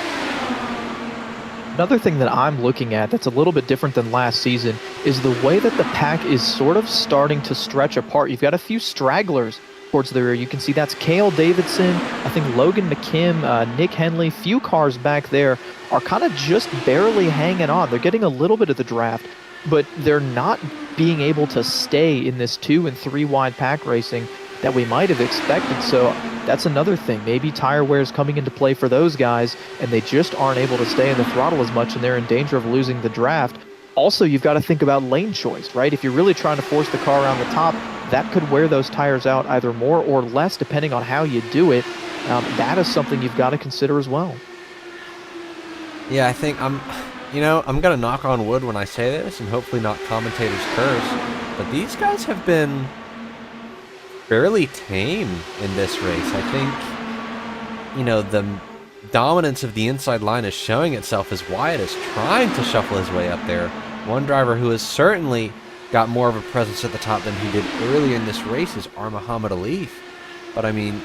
Another thing that I'm looking at that's a little bit different than last season is the way that the pack is sort of starting to stretch apart. You've got a few stragglers towards the rear. You can see that's Cale Davidson, I think Logan McKim, Nick Henley. Few cars back there are kind of just barely hanging on. They're getting a little bit of the draft, but they're not being able to stay in this 2 and 3 wide pack racing that we might have expected. So that's another thing. Maybe tire wear is coming into play for those guys, and they just aren't able to stay in the throttle as much, and they're in danger of losing the draft. Also, you've got to think about lane choice, right? If you're really trying to force the car around the top, that could wear those tires out either more or less depending on how you do it. That is something you've got to consider as well. Yeah, I think I'm gonna knock on wood when I say this, and hopefully not commentator's curse, but these guys have been fairly tame in this race. I think, the dominance of the inside line is showing itself as Wyatt is trying to shuffle his way up there. One driver who has certainly got more of a presence at the top than he did earlier in this race is Muhammad Alif. But I mean,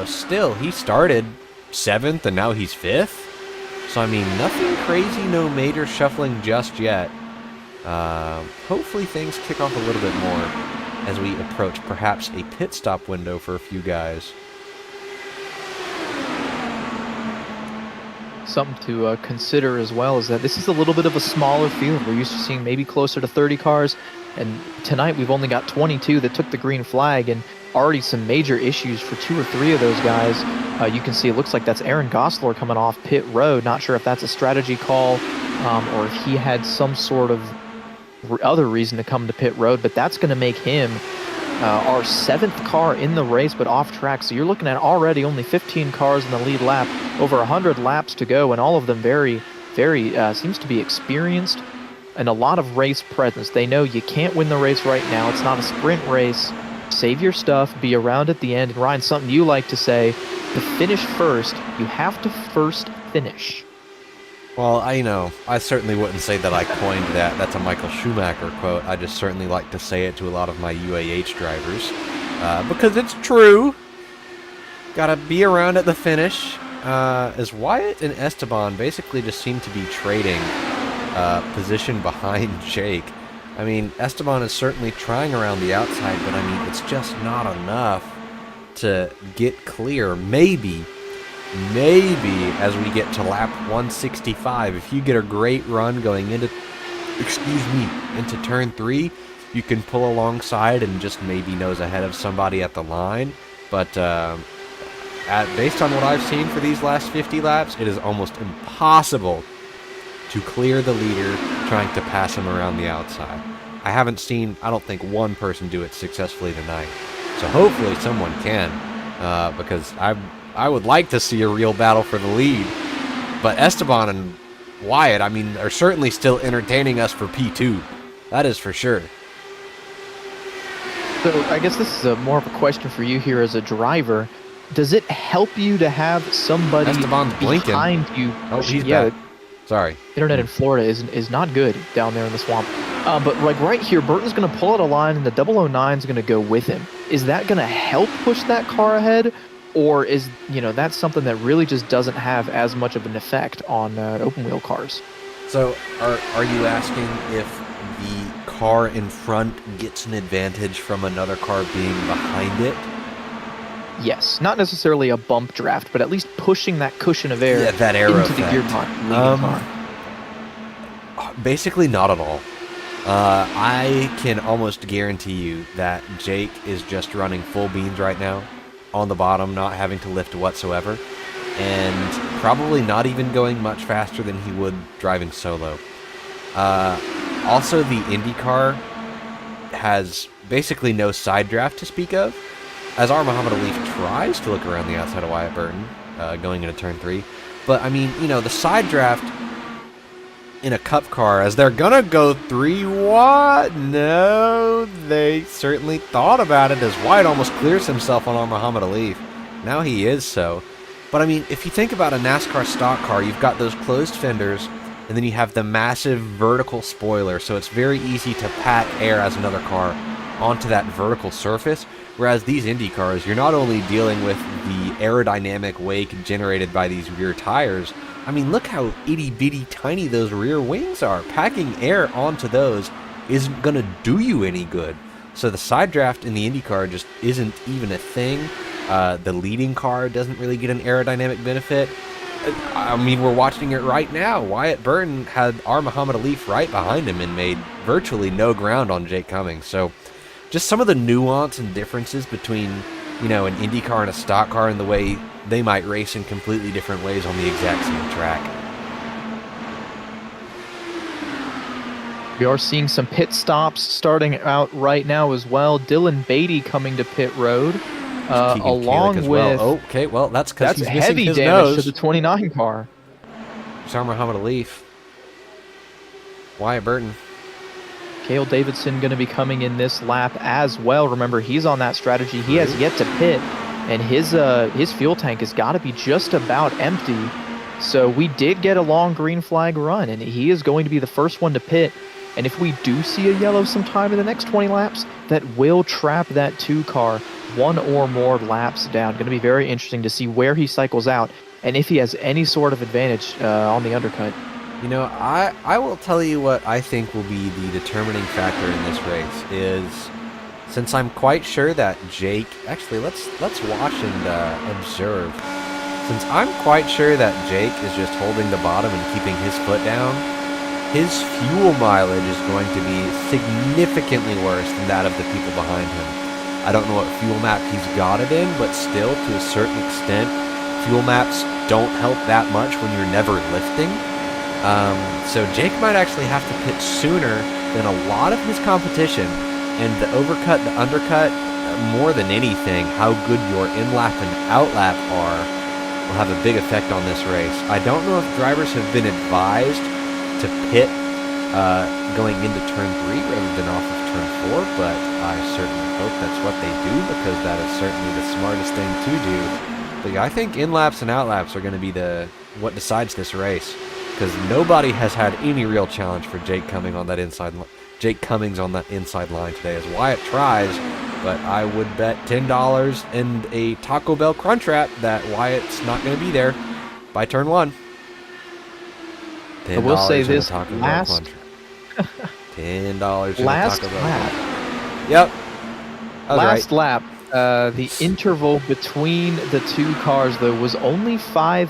still, he started 7th and now he's 5th. So I mean, nothing crazy, no major shuffling just yet. Hopefully things kick off a little bit more as we approach perhaps a pit stop window for a few guys. Something to consider as well is that this is a little bit of a smaller field. We're used to seeing maybe closer to 30 cars, and tonight we've only got 22 that took the green flag, and already some major issues for 2 or 3 of those guys. You can see it looks like that's Aaron Gosler coming off pit road. Not sure if that's a strategy call or if he had some sort of other reason to come to pit road, but that's going to make him our 7th car in the race, but off track. So you're looking at already only 15 cars in the lead lap, over 100 laps to go, and all of them very, very seems to be experienced and a lot of race presence. They know you can't win the race right now. It's not a sprint race. Save your stuff, be around at the end. And Ryan, something you like to say, to finish first, you have to first finish. Well, I certainly wouldn't say that I coined that. That's a Michael Schumacher quote. I just certainly like to say it to a lot of my UAH drivers. Because it's true. Gotta be around at the finish. As Wyatt and Esteban basically just seem to be trading position behind Jake. I mean, Esteban is certainly trying around the outside, but I mean, it's just not enough to get clear. Maybe as we get to lap 165, if you get a great run going into turn 3, you can pull alongside and just maybe nose ahead of somebody at the line. But based on what I've seen for these last 50 laps, it is almost impossible to clear the leader trying to pass him around the outside. I haven't seen, I don't think, one person do it successfully tonight. So hopefully someone can, because I would like to see a real battle for the lead. But Esteban and Wyatt, I mean, are certainly still entertaining us for P2. That is for sure. So I guess this is more of a question for you here as a driver. Does it help you to have somebody behind you? Oh, he's back. Sorry. Internet in Florida is not good down there in the swamp. But like right here, Burton's going to pull out a line and the 009 is going to go with him. Is that going to help push that car ahead? Or is, that's something that really just doesn't have as much of an effect on open wheel cars? So are you asking if the car in front gets an advantage from another car being behind it? Yes, not necessarily a bump draft, but at least pushing that cushion of air that air into effect. The gear car. Basically not at all. I can almost guarantee you that Jake is just running full beans right now on the bottom, not having to lift whatsoever, and probably not even going much faster than he would driving solo. Also, the INDYCAR has basically no side draft to speak of, as Muhammad Alif tries to look around the outside of Wyatt Burton going into turn 3. But, I mean, the side draft in a cup car, as they're gonna go 3 what? No, they certainly thought about it, as Wyatt almost clears himself on Muhammad Alif. Now he is so. But I mean, if you think about a NASCAR stock car, you've got those closed fenders, and then you have the massive vertical spoiler, so it's very easy to pack air as another car onto that vertical surface. Whereas these Indy cars, you're not only dealing with the aerodynamic wake generated by these rear tires. I mean, look how itty-bitty tiny those rear wings are. Packing air onto those isn't going to do you any good. So the side draft in the Indy car just isn't even a thing. The leading car doesn't really get an aerodynamic benefit. I mean, we're watching it right now. Wyatt Burton had Muhammad Alif right behind him and made virtually no ground on Jake Cummings. So just some of the nuance and differences between, an Indy car and a stock car and the way they might race in completely different ways on the exact same track. We are seeing some pit stops starting out right now as well. Dylan Beatty coming to pit road. Keegan Kalick along as well. with... Oh, okay, well, that's because That's he's missing heavy his damage to nose. the 29 car. Sorry, Muhammad Alif. Wyatt Burton. Cale Davidson going to be coming in this lap as well. Remember, he's on that strategy. He has yet to pit, and his fuel tank has got to be just about empty. So we did get a long green flag run, and he is going to be the first one to pit. And if we do see a yellow sometime in the next 20 laps, that will trap that 2 car 1 or more laps down. Going to be very interesting to see where he cycles out and if he has any sort of advantage on the undercut. You know, I will tell you what I think will be the determining factor in this race is, since I'm quite sure that Jake, actually let's watch and observe. Since I'm quite sure that Jake is just holding the bottom and keeping his foot down, his fuel mileage is going to be significantly worse than that of the people behind him. I don't know what fuel map he's got it in, but still, to a certain extent, fuel maps don't help that much when you're never lifting. So Jake might actually have to pit sooner than a lot of his competition, and the overcut, the undercut, more than anything, how good your in-lap and out-lap are will have a big effect on this race. I don't know if drivers have been advised to pit going into turn 3 rather than off of turn 4, but I certainly hope that's what they do, because that is certainly the smartest thing to do. But yeah, I think in-laps and out-laps are going to be what decides this race, because nobody has had any real challenge for Jake Cummings on that inside line today, as Wyatt tries, but I would bet $10 and a Taco Bell Crunchwrap that Wyatt's not going to be there by turn 1. I will say this, last $10 last Taco Bell. lap. Yep. Last lap. The interval between the 2 cars, though, was only 5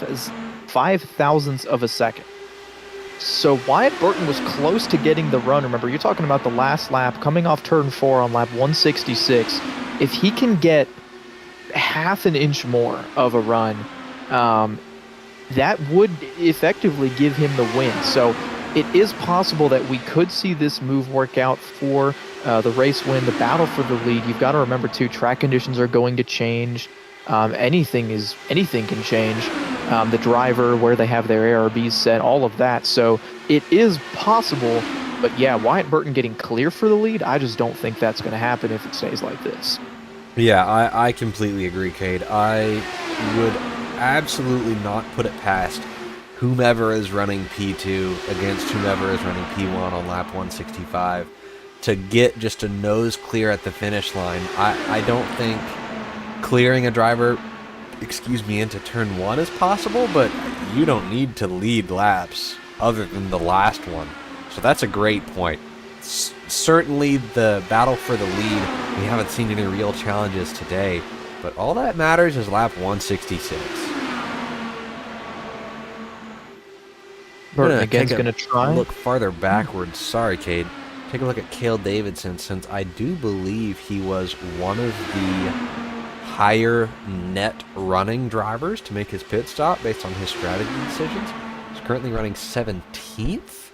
thousandths of a second. So Wyatt Burton was close to getting the run. Remember, you're talking about the last lap, coming off turn 4 on lap 166. If he can get half an inch more of a run, that would effectively give him the win. So it is possible that we could see this move work out for the race win, the battle for the lead. You've got to remember, too, track conditions are going to change. Anything can change. The driver, where they have their ARBs set, all of that. So it is possible, but yeah, Wyatt Burton getting clear for the lead, I just don't think that's going to happen if it stays like this. Yeah, I completely agree, Cade. I would absolutely not put it past whomever is running P2 against whomever is running P1 on lap 165 to get just a nose clear at the finish line. I don't think clearing a driver, into turn 1 is possible, but you don't need to lead laps other than the last one. So that's a great point. Certainly the battle for the lead, we haven't seen any real challenges today, but all that matters is lap 166. Burton again's going to try. Look farther backwards. Sorry, Cade. Take a look at Cale Davidson, since I do believe he was one of the higher net running drivers to make his pit stop based on his strategy decisions. He's currently running 17th,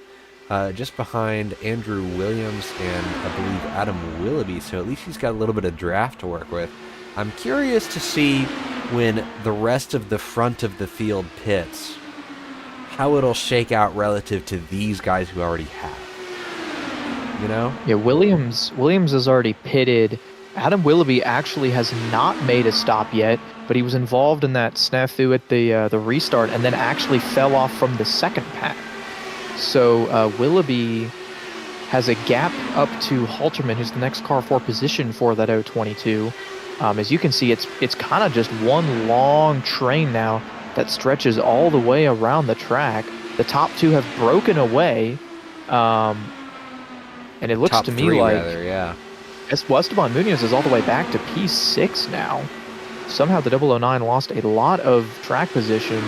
just behind Andrew Williams and I believe Adam Willoughby, so at least he's got a little bit of draft to work with. I'm curious to see when the rest of the front of the field pits, how it'll shake out relative to these guys who already have. You know? Yeah, Williams has already pitted. Adam Willoughby actually has not made a stop yet, but he was involved in that snafu at the restart and then actually fell off from the second pack. So Willoughby has a gap up to Halterman, who's the next car for position for that 022. As you can see, it's kind of just one long train now that stretches all the way around the track. The top 2 have broken away, and it looks Top to me 3, like... rather, yeah. Esteban Munoz is all the way back to P6 now. Somehow the 009 lost a lot of track position,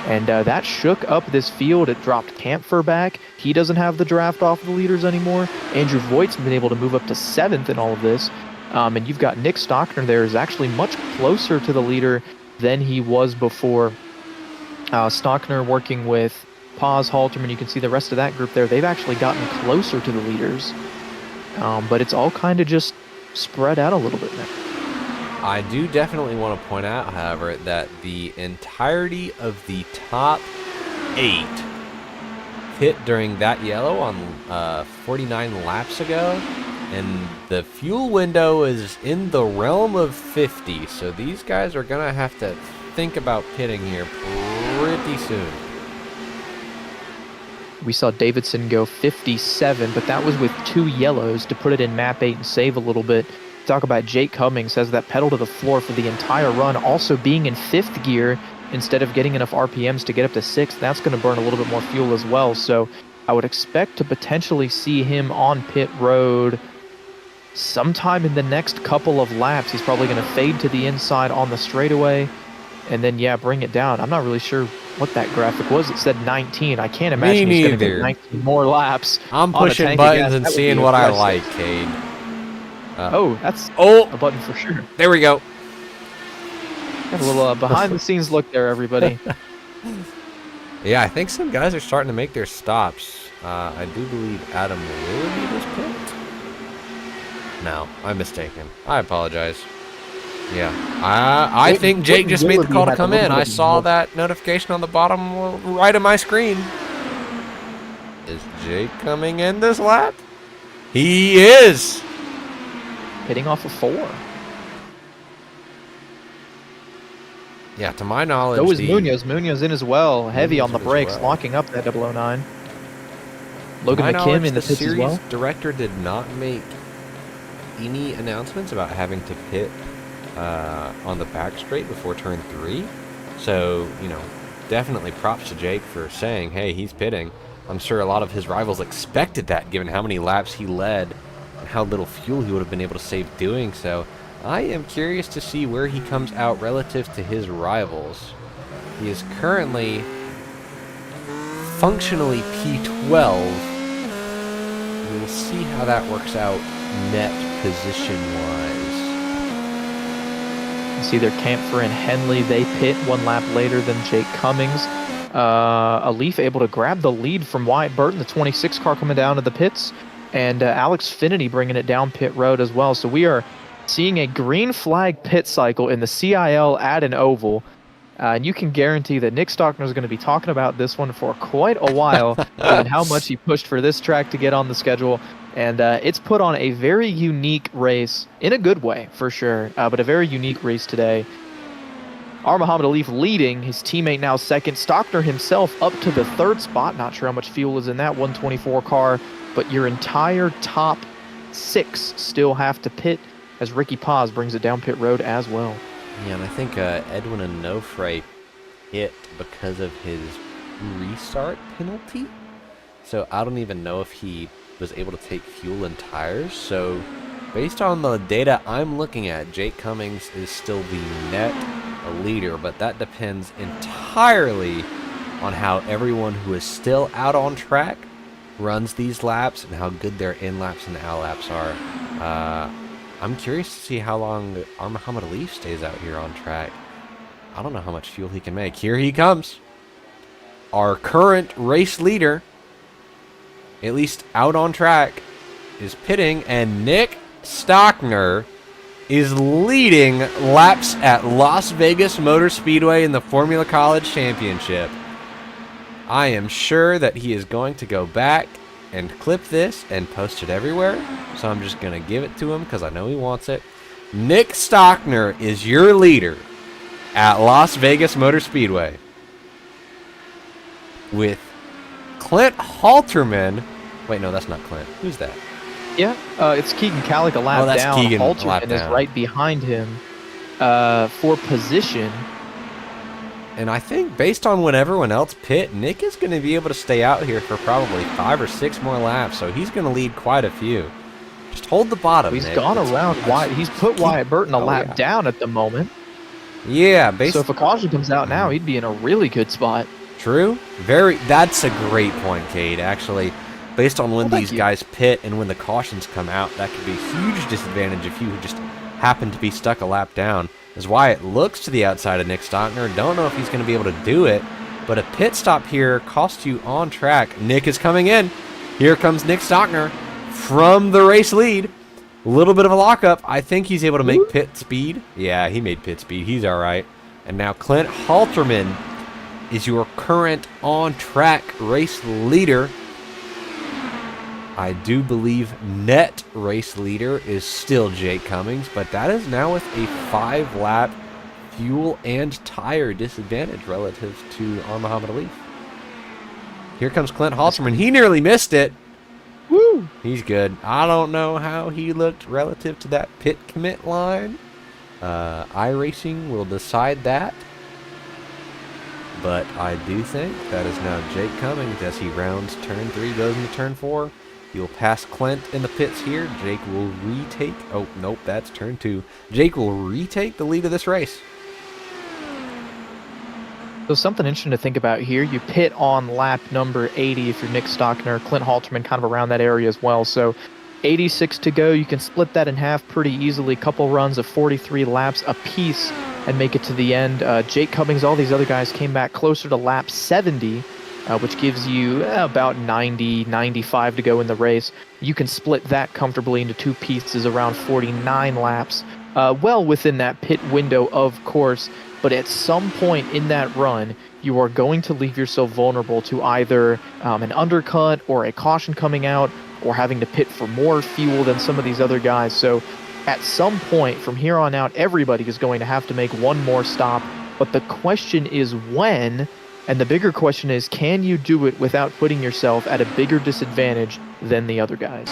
and that shook up this field. It dropped Kampfer back. He doesn't have the draft off the leaders anymore. Andrew Voigt's been able to move up to 7th in all of this. And you've got Nick Stockner there, is actually much closer to the leader than he was before. Stockner working with Paz, Halterman. You can see the rest of that group there. They've actually gotten closer to the leaders. But it's all kind of just spread out a little bit now. I do definitely want to point out, however, that the entirety of the top 8 hit during that yellow on 49 laps ago, and the fuel window is in the realm of 50, so these guys are going to have to think about pitting here pretty soon. We saw Davidson go 57, but that was with 2 yellows to put it in map 8 and save a little bit. Talk about Jake Cummings has that pedal to the floor for the entire run, also being in 5th gear instead of getting enough RPMs to get up to 6th. That's going to burn a little bit more fuel as well, so I would expect to potentially see him on pit road sometime in the next couple of laps. He's probably going to fade to the inside on the straightaway and then, yeah, bring it down. I'm not really sure what that graphic was. It said 19. I can't imagine he's going to get 19 more laps. I'm pushing buttons and seeing what I like, Cade. That's a button for sure. There we go. Got a little behind-the-scenes look there, everybody. Yeah, I think some guys are starting to make their stops. I do believe Adam Willoughby was picked. No, I'm mistaken. I apologize. Yeah, I think Jake just made the call to come in. I saw that notification on the bottom right of my screen. Is Jake coming in this lap? He is! Hitting off of 4. Yeah, to my knowledge. So is Munoz. Munoz in as well. Heavy on the brakes, locking up that 009. Logan McKim in the pits as well. The series director did not make any announcements about having to pit on the back straight before turn 3. So, you know, definitely props to Jake for saying, hey, he's pitting. I'm sure a lot of his rivals expected that, given how many laps he led and how little fuel he would have been able to save doing so. I am curious to see where he comes out relative to his rivals. He is currently functionally P12. We'll see how that works out net position-wise. It's either Kampfer and Henley. They pit 1 lap later than Jake Cummings. A Leaf able to grab the lead from Wyatt Burton, the 26 car coming down to the pits, and Alex Finity bringing it down pit road as well. So we are seeing a green flag pit cycle in the CIL at an oval. And you can guarantee that Nick Stockner is going to be talking about this one for quite a while, given how much he pushed for this track to get on the schedule. And it's put on a very unique race, in a good way, for sure, but a very unique race today. Muhammad Alif leading, his teammate now second. Stockner himself up to the 3rd spot. Not sure how much fuel is in that 124 car, but your entire top 6 still have to pit as Ricky Paz brings it down pit road as well. Yeah, and I think Edwin Onofre hit because of his restart penalty. So I don't even know if he was able to take fuel and tires. So based on the data I'm looking at, Jake Cummings is still the net leader, but that depends entirely on how everyone who is still out on track runs these laps and how good their in-laps and out-laps are. I'm curious to see how long Muhammad Alif stays out here on track. I don't know how much fuel he can make. Here he comes. Our current race leader, at least out on track, is pitting, and Nick Stockner is leading laps at Las Vegas Motor Speedway in the Formula College Championship. I am sure that he is going to go back and clip this and post it everywhere, so I'm just going to give it to him because I know he wants it. Nick Stockner is your leader at Las Vegas Motor Speedway, with Clint Halterman. Wait, no, that's not Clint. Who's that? Yeah, it's Keegan Calic a lap that's down. Keegan, Halterman is right behind him for position. And I think based on when everyone else pit, Nick is going to be able to stay out here for probably 5 or 6 more laps, so he's going to lead quite a few. Just hold the bottom, He's Nick. gone around Wyatt. He's put Wyatt Burton a lap down at the moment. Yeah, so if a caution comes out now, he'd be in a really good spot. True. That's a great point, Cade. Actually, based on when these guys pit and when the cautions come out, that could be a huge disadvantage if you just happen to be stuck a lap down. Is why it looks to the outside of Nick Stockner. Don't know if he's going to be able to do it, but a pit stop here costs you on track. Nick is coming in. Here comes Nick Stockner from the race lead. A little bit of a lockup. I think he's able to make pit speed. Yeah, he made pit speed. He's all right. And now Clint Halterman is your current on-track race leader. I do believe net race leader is still Jake Cummings, but that is now with a 5-lap fuel and tire disadvantage relative to Muhammad Ali. Here comes Clint Halterman. He nearly missed it. Woo! He's good. I don't know how he looked relative to that pit commit line. iRacing will decide that. But I do think that is now Jake Cummings as he rounds turn 3, goes into turn 4. He'll pass Clint in the pits here. Jake will retake. Oh, nope, that's turn 2. Jake will retake the lead of this race. So something interesting to think about here. You pit on lap number 80 if you're Nick Stockner. Clint Halterman kind of around that area as well. So 86 to go. You can split that in half pretty easily. Couple runs of 43 laps apiece and make it to the end. Jake Cummings, all these other guys came back closer to lap 70. Which gives you about 90, 95 to go in the race. You can split that comfortably into 2 pieces around 49 laps. Well within that pit window, of course, but at some point in that run, you are going to leave yourself vulnerable to either an undercut or a caution coming out or having to pit for more fuel than some of these other guys. So at some point from here on out, everybody is going to have to make one more stop. But the question is when. And the bigger question is, can you do it without putting yourself at a bigger disadvantage than the other guys?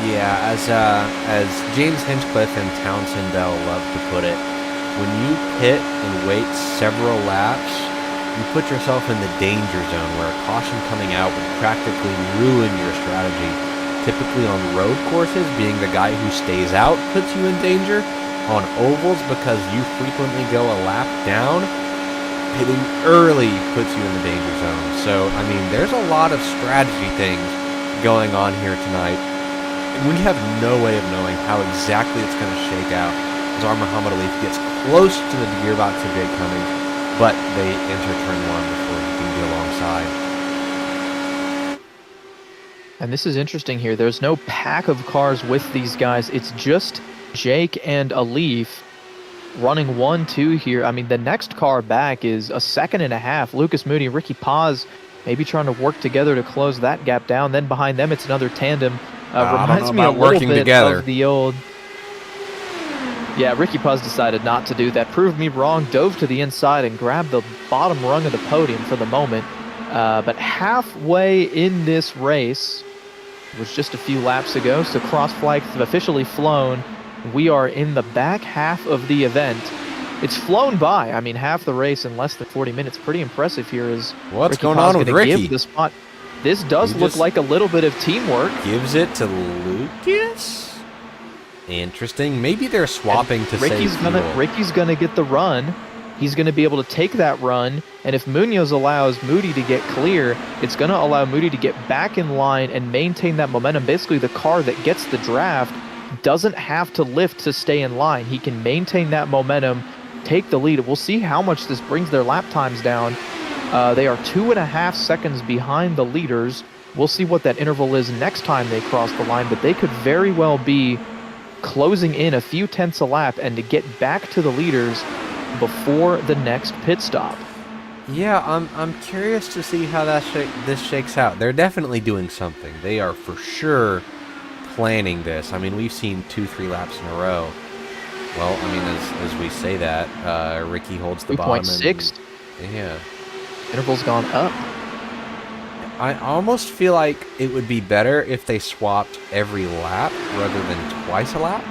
Yeah, as James Hinchcliffe and Townsend Bell love to put it, when you pit and wait several laps, you put yourself in the danger zone where a caution coming out would practically ruin your strategy. Typically on road courses, being the guy who stays out puts you in danger. On ovals, because you frequently go a lap down, hitting early puts you in the danger zone. So, I mean, there's a lot of strategy things going on here tonight. And we have no way of knowing how exactly it's going to shake out as Muhammad Ali gets close to the gearbox of Jake Cummings, but they enter turn 1 before he can get alongside. And this is interesting here. There's no pack of cars with these guys. It's just Jake and Alif running 1-2 here. I mean, the next car back is a second and a half. Lucas Moody and Ricky Paz maybe trying to work together to close that gap down. Then behind them, it's another tandem. Reminds me a little bit together. Of the old... Yeah, Ricky Paz decided not to do that. Proved me wrong, dove to the inside and grabbed the bottom rung of the podium for the moment. But halfway in this race, it was just a few laps ago, so cross flags have officially flown. We are in the back half of the event. It's flown by. I mean, half the race in less than 40 minutes. Pretty impressive here. Is what's Ricky going Paz on with Ricky? Give the spot. This does look like a little bit of teamwork. Gives it to Lucas. Interesting. Maybe they're swapping to save fuel. Ricky's gonna get the run. He's going to be able to take that run, and if Munoz allows Moody to get clear, it's going to allow Moody to get back in line and maintain that momentum. Basically, the car that gets the draft doesn't have to lift to stay in line. He can maintain that momentum, take the lead. We'll see how much this brings their lap times down. They are 2.5 seconds behind the leaders. We'll see what that interval is next time they cross the line, but they could very well be closing in a few tenths a lap and to get back to the leaders before the next pit stop. Yeah, I'm curious to see how this shakes out. They're definitely doing something. They are for sure planning this. I mean, we've seen 2-3 laps in a row. Well, I mean, as we say that, Ricky holds the bottom. 2.6. Yeah. Interval's gone up. I almost feel like it would be better if they swapped every lap rather than twice a lap.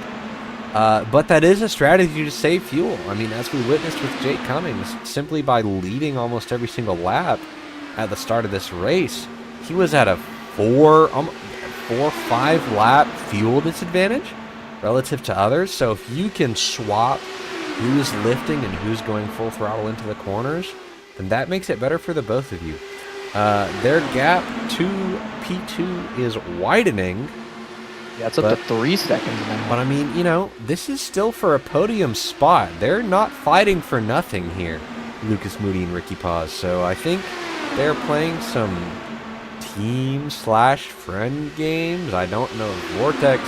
But that is a strategy to save fuel. I mean, as we witnessed with Jake Cummings, simply by leading almost every single lap at the start of this race, he was at a 4-5 lap fuel disadvantage relative to others. So if you can swap who's lifting and who's going full throttle into the corners, then that makes it better for the both of you. Their gap to P2 is widening. Yeah, it's up to 3 seconds now. But I mean, you know, this is still for a podium spot. They're not fighting for nothing here, Lucas Moody and Ricky Paz. So I think they're playing some team/friend games. I don't know if Vortex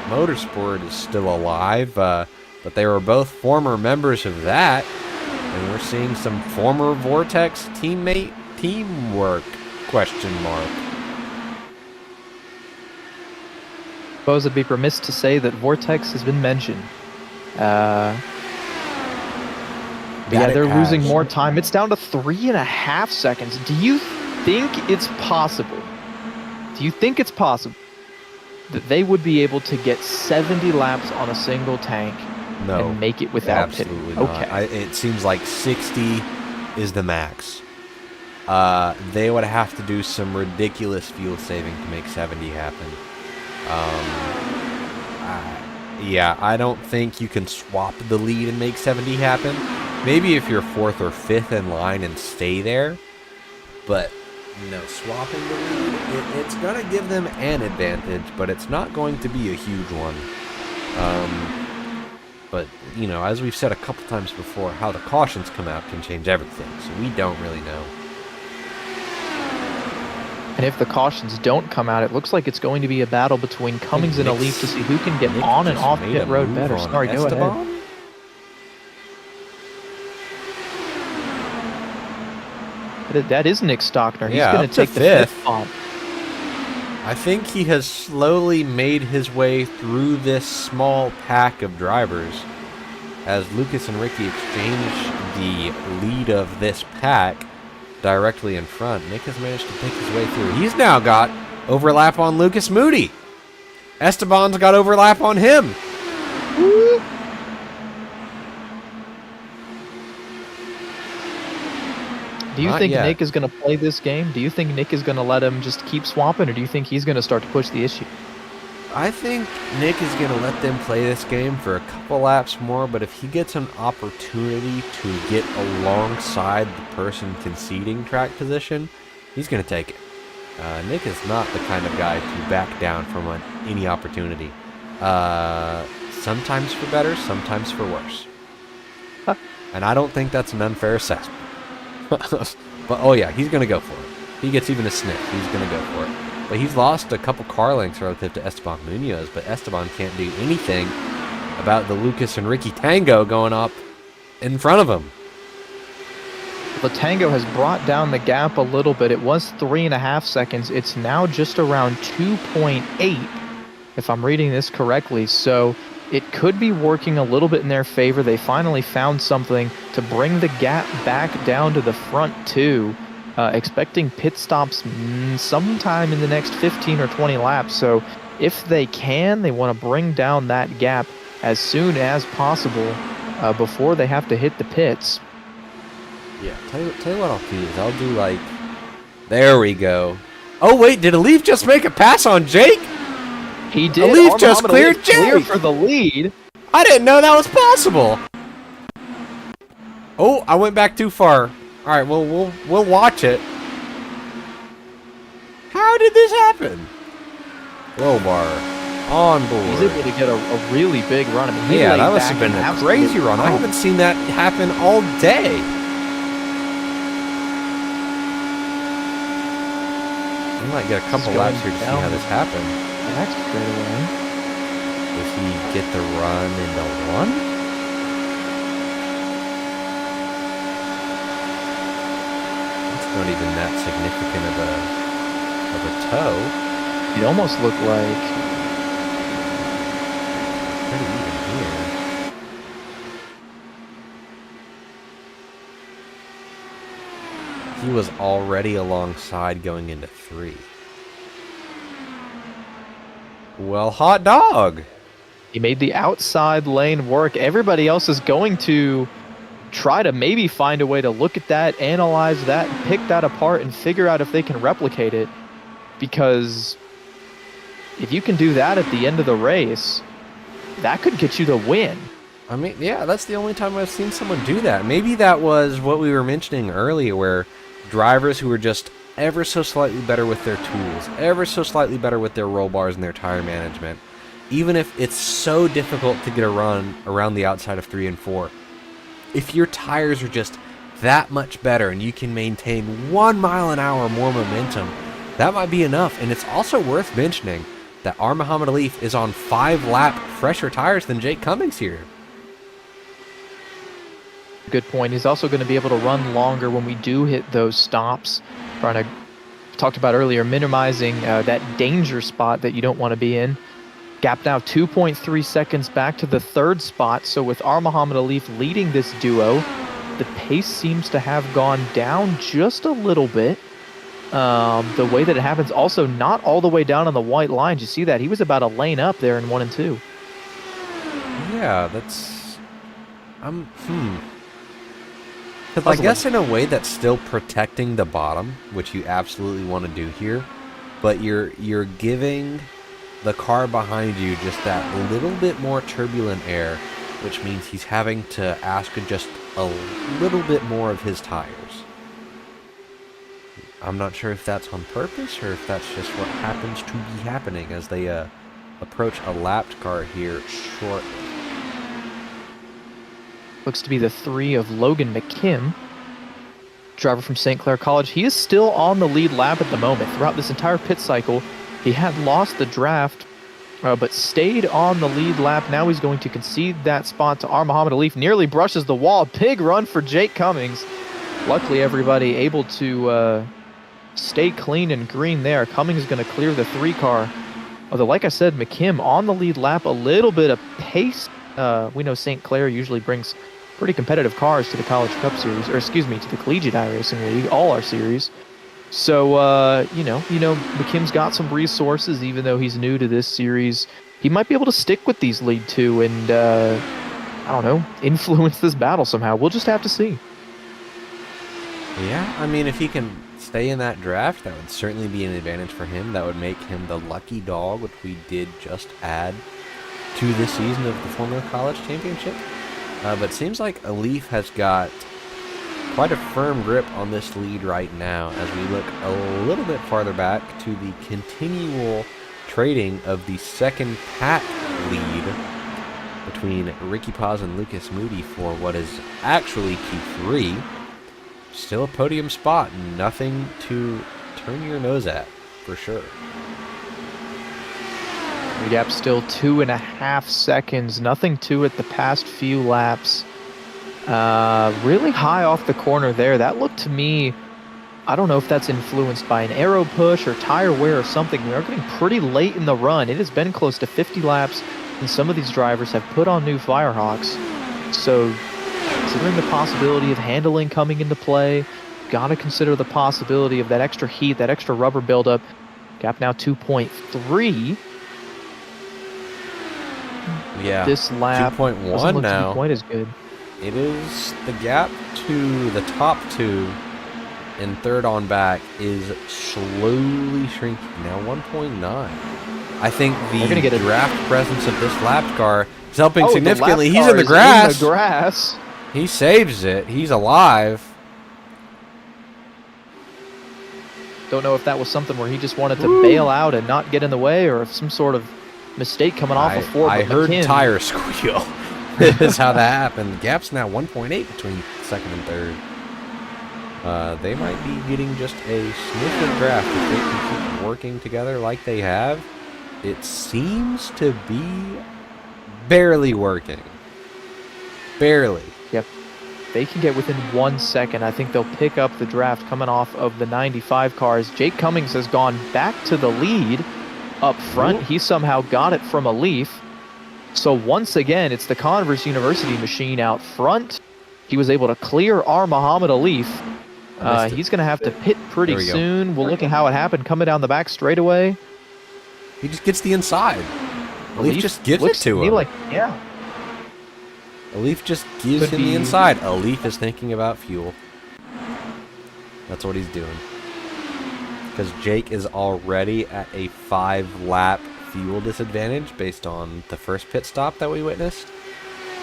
Motorsport is still alive, but they were both former members of that, and we're seeing some former Vortex teammate teamwork, question mark. I suppose I'd be remiss to say that Vortex has been mentioned. But yeah, they're losing more time. It's down to 3.5 seconds. Do you think it's possible? Do you think it's possible that they would be able to get 70 laps on a single tank and make it without pitting? Absolutely not. Okay. It seems like 60 is the max. They would have to do some ridiculous fuel saving to make 70 happen. Yeah, I don't think you can swap the lead and make 70 happen. Maybe if you're 4th or 5th in line and stay there, but no, swapping the lead, it's going to give them an advantage, but it's not going to be a huge one. But, you know, as we've said a couple times before, how the cautions come out can change everything, so we don't really know. And if the cautions don't come out, it looks like it's going to be a battle between Cummings and Elite to see who can get on and off pit road better. Sorry, go ahead. That is Nick Stockner. He's going to take the 5th spot. I think he has slowly made his way through this small pack of drivers as Lucas and Ricky exchange the lead of this pack directly in front. Nick has managed to pick his way through. He's now got overlap on Lucas Moody. Esteban's got overlap on him. Woo. Do you think Nick is going to play this game? Do you think Nick is going to let him just keep swapping, or do you think he's going to start to push the issue? I think Nick is going to let them play this game for a couple laps more, but if he gets an opportunity to get alongside the person conceding track position, he's going to take it. Nick is not the kind of guy to back down from any opportunity. Sometimes for better, sometimes for worse. Huh. And I don't think that's an unfair assessment. But, oh yeah, he's going to go for it. If he gets even a sniff, he's going to go for it. But he's lost a couple car lengths relative to Esteban Munoz, but Esteban can't do anything about the Lucas and Ricky Tango going up in front of him. The Tango has brought down the gap a little bit. It was 3.5 seconds. It's now just around 2.8, if I'm reading this correctly. So it could be working a little bit in their favor. They finally found something to bring the gap back down to the front two. Expecting pit stops sometime in the next 15 or 20 laps. So if they can, they want to bring down that gap as soon as possible before they have to hit the pits. Yeah, tell you what I'll do is I'll do like, there we go. Oh wait, did Alif just make a pass on Jake? He did. Alif just cleared Jake. Clear for the lead. I didn't know that was possible. Oh, I went back too far. All right, well, we'll watch it. How did this happen? Crowbar on board. He's able to get a really big run. I mean, yeah, that must have been a crazy run. I haven't seen that happen all day. We might get a couple laps here to see how this happened. That's straight away. Does he get the run into one? Not even that significant of a toe. It almost looked like pretty even here. He was already alongside going into 3. Well, hot dog. He made the outside lane work. Everybody else is going to try to maybe find a way to look at that, analyze that, pick that apart, and figure out if they can replicate it. Because if you can do that at the end of the race, that could get you the win. I mean, yeah, that's the only time I've seen someone do that. Maybe that was what we were mentioning earlier, where drivers who were just ever so slightly better with their tools, ever so slightly better with their roll bars and their tire management, even if it's so difficult to get a run around the outside of 3 and 4, if your tires are just that much better and you can maintain 1 mile an hour more momentum, that might be enough. And it's also worth mentioning that our Muhammad Alif is on 5-lap fresher tires than Jake Cummings here. Good point. He's also going to be able to run longer when we do hit those stops. Trying to, talked about earlier, minimizing that danger spot that you don't want to be in. Gap now 2.3 seconds back to the third spot. So with our Muhammad Alif leading this duo, the pace seems to have gone down just a little bit. The way that it happens, also not all the way down on the white line. You see that? He was about a lane up there in 1 and 2. Yeah, that's... Because I guess in a way that's still protecting the bottom, which you absolutely want to do here, but you're giving the car behind you just that little bit more turbulent air, which means he's having to ask just a little bit more of his tires. I'm not sure if that's on purpose or if that's just what happens to be happening as they approach a lapped car here shortly. Looks to be the 3 of Logan McKim, driver from St. Clair College. He is still on the lead lap at the moment. Throughout this entire pit cycle, he had lost the draft, but stayed on the lead lap. Now he's going to concede that spot to our Muhammad Alif. Nearly brushes the wall. Big run for Jake Cummings. Luckily, everybody able to stay clean and green there. Cummings is going to clear the 3 car. Although, like I said, McKim on the lead lap, a little bit of pace. We know St. Clair usually brings pretty competitive cars to the College Cup Series, or excuse me, to the Collegiate iRacing League, all our series. So, you know, McKim's got some resources, even though he's new to this series. He might be able to stick with these lead 2 and, I don't know, influence this battle somehow. We'll just have to see. Yeah, I mean, if he can stay in that draft, that would certainly be an advantage for him. That would make him the lucky dog, which we did just add to this season of the Formula College Championship. But it seems like Alif has got quite a firm grip on this lead right now as we look a little bit farther back to the continual trading of the second pack lead between Ricky Paz and Lucas Moody for what is actually Q3. Still a podium spot, nothing to turn your nose at, for sure. The gap's still 2.5 seconds. Nothing to it the past few laps. Really high off the corner there. That looked to me, I don't know if that's influenced by an aero push or tire wear or something. We are getting pretty late in the run. It has been close to 50 laps, and some of these drivers have put on new Firehawks. So, considering the possibility of handling coming into play, got to consider the possibility of that extra heat, that extra rubber buildup. Gap now 2.3. Yeah, this lap 2.1 now. Quite as good. It is the gap to the top 2 and third on back is slowly shrinking. Now 1.9. I think the draft presence of this lapped car is helping significantly. He's in the grass. In the grass. He saves it. He's alive. Don't know if that was something where he just wanted to bail out and not get in the way, or if some sort of mistake coming off of Ford. I heard tire squeal. Is how that happened. The gap's now 1.8 between second and third. They might be getting just a sniff of draft if they can keep working together like they have. It seems to be barely working. Barely. Yep. They can get within 1 second. I think they'll pick up the draft coming off of the 95 cars. Jake Cummings has gone back to the lead up front. Ooh. He somehow got it from Alif. So once again, it's the Converse University machine out front. He was able to clear our Muhammad Alif. He's going to have to pit pretty soon. We'll look at how it happened coming down the back straightaway. He just gets the inside. Alif just gives it to him. Yeah. Alif just gives him the inside. Alif is thinking about fuel. That's what he's doing. Because Jake is already at a 5-lap fuel disadvantage based on the first pit stop that we witnessed.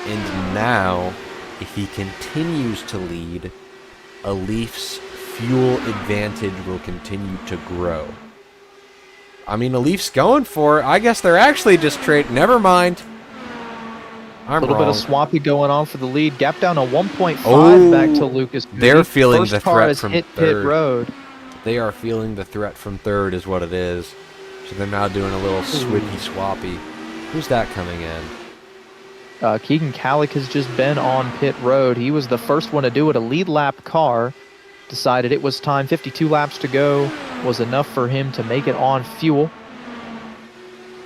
And now, if he continues to lead, Alif's fuel advantage will continue to grow. I mean, Alif's going for it. I guess they're actually just trading. Never mind. I'm a little wrong. bit of swappy going on for the lead. Gap down to 1.5 back to Lucas. They're feeling the threat from hit third. Pit road. They are feeling the threat from third is what it is. So they're now doing a little swippy swappy. Who's that coming in? Keegan Kallick has just been on pit road. He was the first one to do it. A lead lap car decided it was time. 52 laps to go was enough for him to make it on fuel.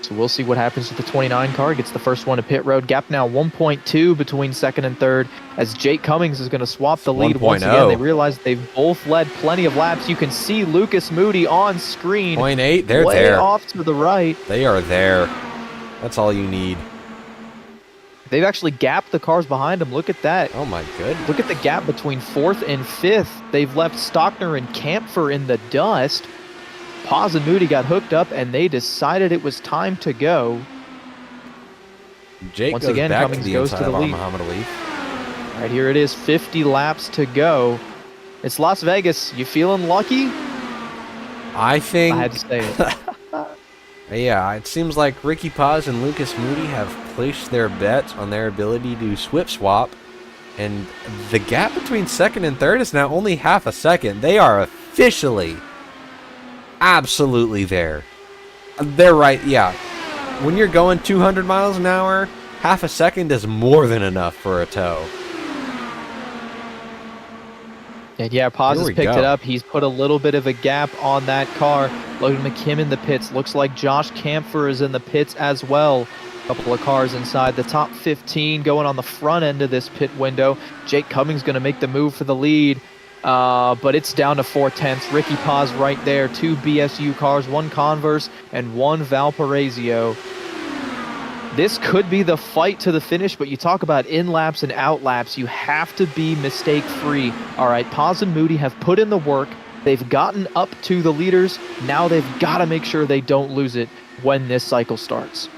So we'll see what happens with the 29 car. Gets the first one to pit road. Gap now 1.2 between second and third, as Jake Cummings is going to swap the lead once again. They realize they've both led plenty of laps. You can see Lucas Moody on screen. 0.8, they're way there. Off to the right. They are there. That's all you need. They've actually gapped the cars behind them. Look at that. Oh my goodness. Look at the gap between fourth and fifth. They've left Stockner and Kampfer in the dust. Paz and Moody got hooked up, and they decided it was time to go. Jake Once goes again, back Cummings to the goes inside to the of lead. Muhammad Ali. All right, here it is, 50 laps to go. It's Las Vegas. You feeling lucky? I think... I had to say it. Yeah, it seems like Ricky Paz and Lucas Moody have placed their bets on their ability to swip swap, and the gap between second and third is now only half a second. They are officially absolutely there. They're right, yeah. When you're going 200 miles an hour, half a second is more than enough for a tow. And yeah, Paz has picked it up. He's put a little bit of a gap on that car. Logan McKim in the pits. Looks like Josh Kampfer is in the pits as well. A couple of cars inside the top 15 going on the front end of this pit window. Jake Cummings going to make the move for the lead. But it's down to 4/10. Ricky Paz right there. 2 BSU cars, 1 Converse, and 1 Valparaiso. This could be the fight to the finish, but you talk about in-laps and out-laps. You have to be mistake-free. All right, Paz and Moody have put in the work. They've gotten up to the leaders. Now they've got to make sure they don't lose it when this cycle starts.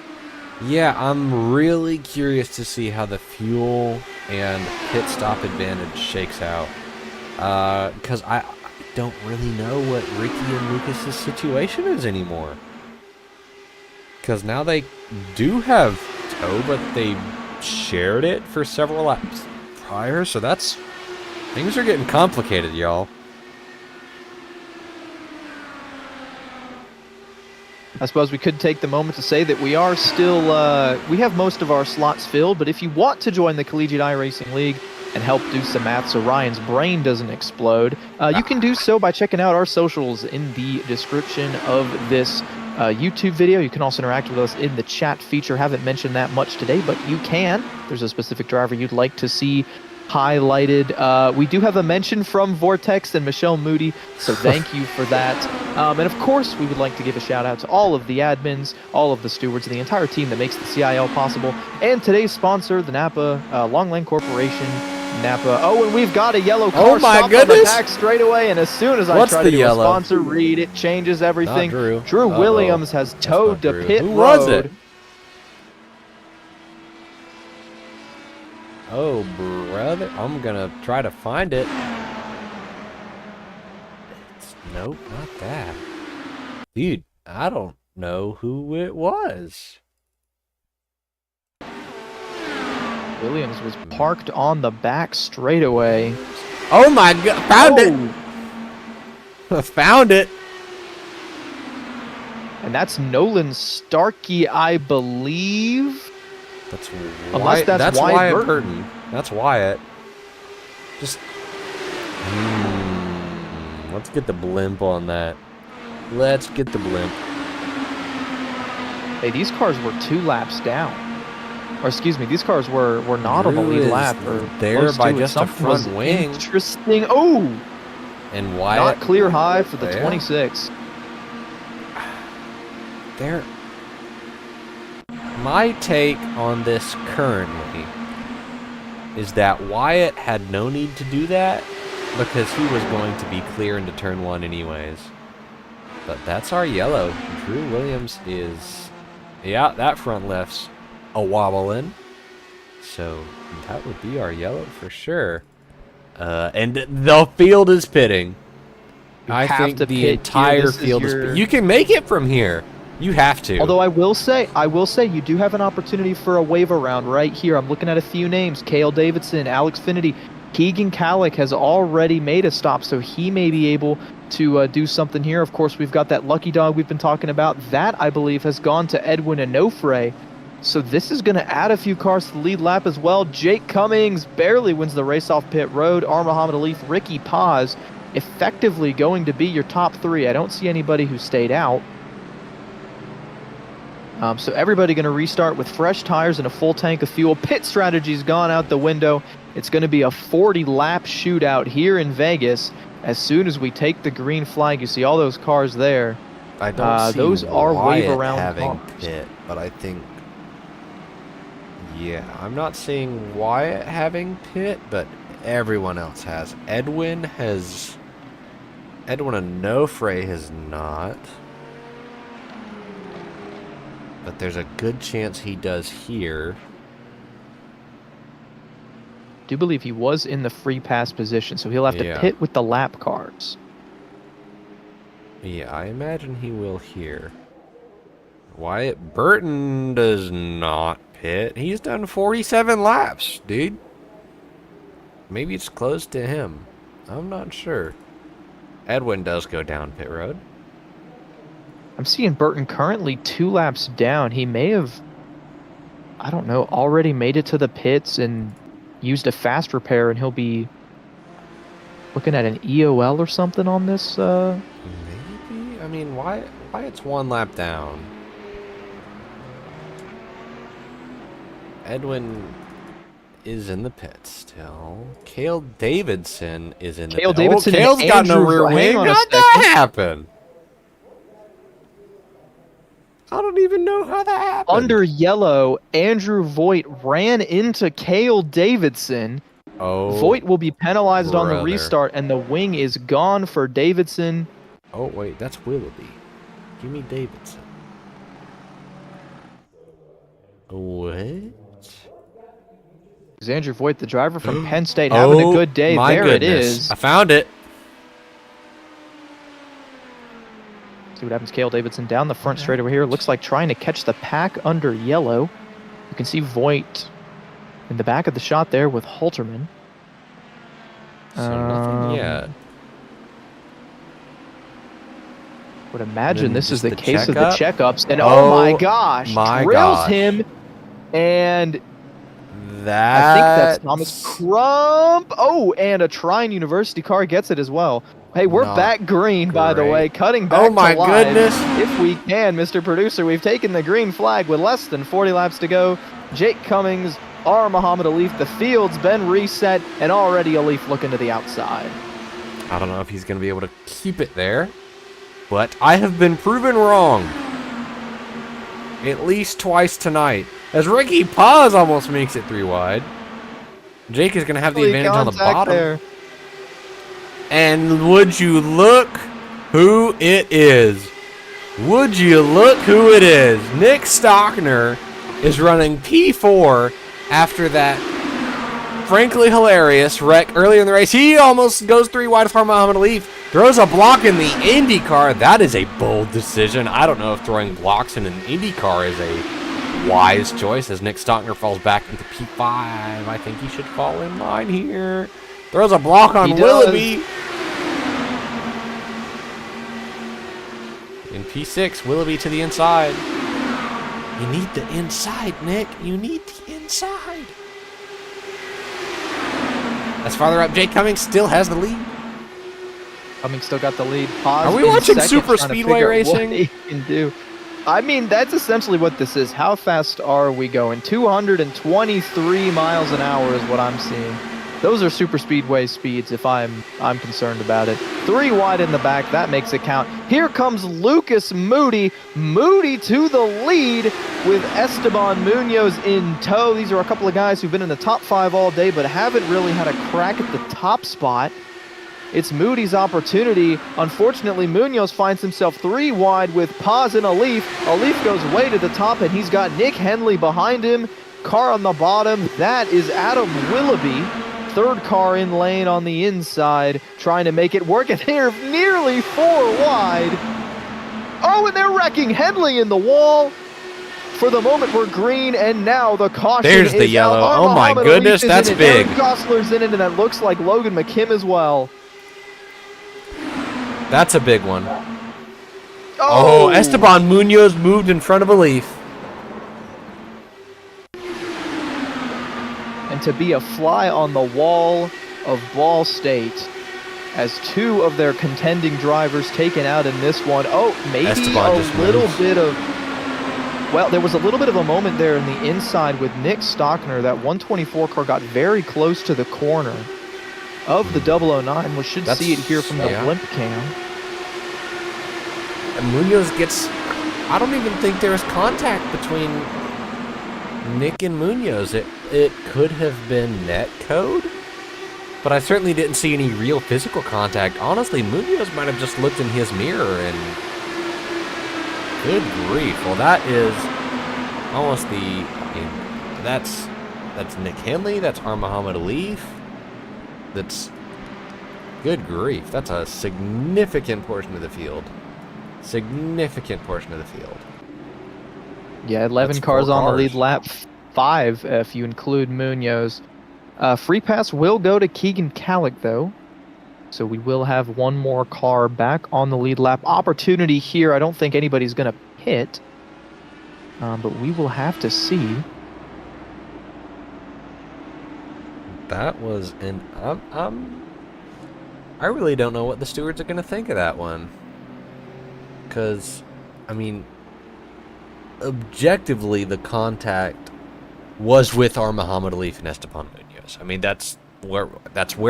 Yeah, I'm really curious to see how the fuel and pit stop advantage shakes out. Because I don't really know what Ricky and Lucas's situation is anymore. Because now they do have tow, but they shared it for several laps prior, so that's... things are getting complicated, y'all. I suppose we could take the moment to say that we are still, we have most of our slots filled, but if you want to join the Collegiate iRacing League and help do some math so Ryan's brain doesn't explode, you can do so by checking out our socials in the description of this YouTube video. You can also interact with us in the chat feature. Haven't mentioned that much today, but you can. There's a specific driver you'd like to see highlighted. We do have a mention from Vortex and Michelle Moody, so thank you for that. And of course, we would like to give a shout out to all of the admins, all of the stewards, and the entire team that makes the CIL possible. And today's sponsor, the Napa Longland Corporation. Napa. Oh, and we've got a yellow car stopped on the back straight away, and as soon as I try to do a sponsor read, it changes everything. Drew Williams has towed to pit road. Who was it? Oh, brother. I'm going to try to find it. Nope, not that. Dude, I don't know who it was. Williams was parked on the back straightaway. Oh my god, found it! Found it! And that's Nolan Starkey, I believe. That's Unless that's Wyatt Burton. That's Wyatt. Just... let's get the blimp on that. Let's get the blimp. Hey, these cars were 2 laps down. Or excuse me, these cars were not on the lead lap. Or there by just a front wing. Interesting. Oh! And Wyatt. Not clear high for the 26. There. My take on this currently is that Wyatt had no need to do that because he was going to be clear into turn 1 anyways. But that's our yellow. Drew Williams is... yeah, that front left's a wobbling. So that would be our yellow for sure. And the field is pitting. I think the entire field is... you can make it from here. You have to. Although I will say you do have an opportunity for a waiver round right here. I'm looking at a few names. Cale Davidson, Alex Finity. Keegan Kallick has already made a stop, so he may be able to do something here. Of course, we've got that lucky dog we've been talking about. That, I believe, has gone to Edwin Onofre. So this is going to add a few cars to the lead lap as well. Jake Cummings barely wins the race off pit road. Muhammad Alif, Ricky Paz, effectively going to be your top three. I don't see anybody who stayed out. So everybody going to restart with fresh tires and a full tank of fuel. Pit strategy's gone out the window. It's going to be a 40-lap shootout here in Vegas. As soon as we take the green flag, you see all those cars there. I don't see those are Wyatt wave around having cars. pit, but I think, yeah, I'm not seeing Wyatt having pit, but everyone else has. Edwin Onofre has not. But there's a good chance he does here. I do believe he was in the free pass position, so he'll have to pit with the lap cars. Yeah, I imagine he will here. Wyatt Burton does not pit. He's done 47 laps, dude. Maybe it's close to him. I'm not sure. Edwin does go down pit road. I'm seeing Burton currently 2 laps down. He may have, I don't know, already made it to the pits and used a fast repair, and he'll be looking at an EOL or something on this. Maybe? I mean, Wyatt's 1 lap down. Edwin is in the pit still. Cale Davidson is in the pit. Davidson Cale's got no rear wing. How'd that happen? I don't even know how that happened. Under yellow, Andrew Voigt ran into Cale Davidson. Oh, Voigt will be penalized on the restart, and the wing is gone for Davidson. Oh, wait, that's Willoughby. Give me Davidson. What? Is Andrew Voigt, the driver from Penn State, having a good day? My there goodness. It is. I found it. See what happens. Cale Davidson down the front straight over here. Looks like trying to catch the pack under yellow. You can see Voigt in the back of the shot there with Halterman. So nothing yet. Would imagine this is just the the case of the checkups. And Oh my gosh, my drills gosh. him. And That I think that's Thomas Crump. Oh, and a Trine University car gets it as well. Hey, we're Not back green, by the great. way. Cutting back Oh my to live. goodness. If we can, Mr. Producer, we've taken the green flag with less than 40 laps to go. Jake Cummings, Muhammad Alif, the field's been reset, and already Alif looking to the outside. I don't know if he's going to be able to keep it there, but I have been proven wrong at least twice tonight, as Ricky Paz almost makes it 3 wide. Jake is going to have the advantage on the bottom. There. And would you look who it is? Would you look who it is? Nick Stockner is running P4 after that frankly hilarious wreck earlier in the race. He almost goes 3 wide for Muhammad Alif. Throws a block in the INDYCAR. That is a bold decision. I don't know if throwing blocks in an INDYCAR is a wise choice, as Nick Stockner falls back into P5. I think he should fall in line here. Throws a block on Willoughby. In P6, Willoughby to the inside. You need the inside, Nick. You need the inside. That's farther up. Jake Cummings still has the lead. Cummings still got the lead. Paz Are we in watching second, super trying to speedway figure out racing? What he can do. I mean, that's essentially what this is. How fast are we going? 223 miles an hour is what I'm seeing. Those are super speedway speeds if I'm concerned about it. 3 wide in the back, that makes it count. Here comes Lucas Moody. Moody to the lead with Esteban Munoz in tow. These are a couple of guys who've been in the top 5 all day but haven't really had a crack at the top spot. It's Moody's opportunity. Unfortunately, Munoz finds himself 3 wide with Paz and Alif. Alif goes way to the top, and he's got Nick Henley behind him. Car on the bottom. That is Adam Willoughby. 3rd car in lane on the inside, trying to make it work, and they're nearly 4 wide. Oh, and they're wrecking Henley in the wall. For the moment, we're green, and now the caution There's the is yellow. out. Oh my Muhammad goodness, Alif is that's in it. big. Eric Gosler's in it, and that looks like Logan McKim as well. That's a big one. Oh, Esteban Munoz moved in front of a leaf. And to be a fly on the wall of Ball State as two of their contending drivers taken out in this one. Oh, maybe Esteban a little bit of... Well, there was a little bit of a moment there in the inside with Nick Stockner. That 124 car got very close to the corner of the 009. We should see it here from the blimp cam. And Munoz gets... I don't even think there was contact between Nick and Munoz. It could have been net code, but I certainly didn't see any real physical contact. Honestly, Munoz might have just looked in his mirror and... Good grief. Well, that is almost the... I mean, that's Nick Henley. That's Muhammad Alif. That's... Good grief. That's a significant portion of the field. Significant portion of the field. Yeah, 11 cars on the lead lap. 5 if you include Munoz. Free pass will go to Keegan Kallick, though. So we will have one more car back on the lead lap. Opportunity here. I don't think anybody's going to pit. But we will have to see. That was an... I really don't know what the stewards are going to think of that one. Because, I mean, objectively, the contact was with our Muhammad Alif and Esteban Munoz. I mean, that's where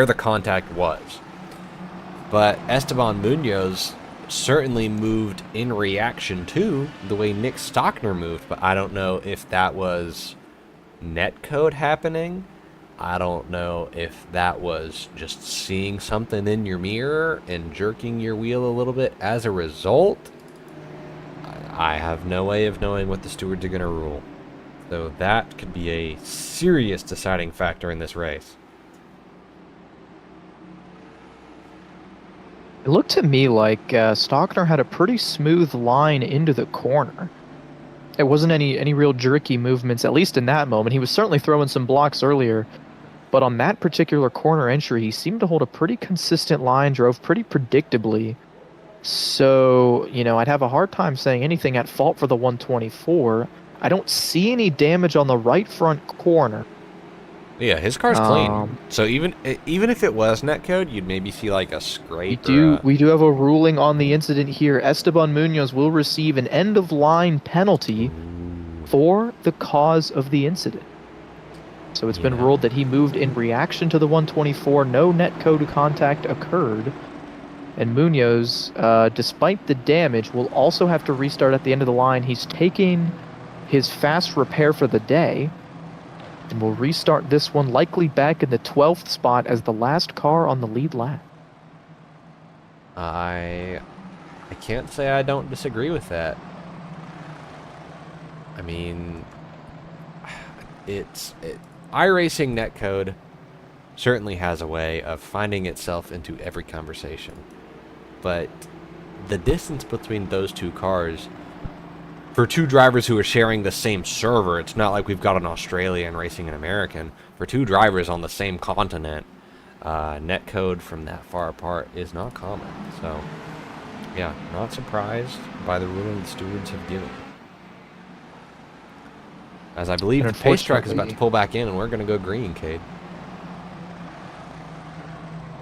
the contact was. But Esteban Munoz certainly moved in reaction to the way Nick Stockner moved, but I don't know if that was netcode happening. I don't know if that was just seeing something in your mirror and jerking your wheel a little bit as a result. I have no way of knowing what the stewards are going to rule. So that could be a serious deciding factor in this race. It looked to me like Stockner had a pretty smooth line into the corner. It wasn't any real jerky movements, at least in that moment. He was certainly throwing some blocks earlier, but on that particular corner entry, he seemed to hold a pretty consistent line, drove pretty predictably. So, you know, I'd have a hard time saying anything at fault for the 124. I don't see any damage on the right front corner. Yeah, his car's clean. So even if it was netcode, you'd maybe see like a scrape. We do have a ruling on the incident here. Esteban Munoz will receive an end-of-line penalty for the cause of the incident. So it's been ruled that he moved in reaction to the 124. No netcode contact occurred. And Munoz, despite the damage, will also have to restart at the end of the line. He's taking his fast repair for the day. And we'll restart this one likely back in the 12th spot as the last car on the lead lap. I can't say I don't disagree with that. I mean, iRacing netcode certainly has a way of finding itself into every conversation. But the distance between those two cars, for two drivers who are sharing the same server, it's not like we've got an Australian racing an American. For two drivers on the same continent, netcode from that far apart is not common. So, yeah, not surprised by the ruling the stewards have given. As I believe the pace truck is about to pull back in, and we're going to go green, Cade.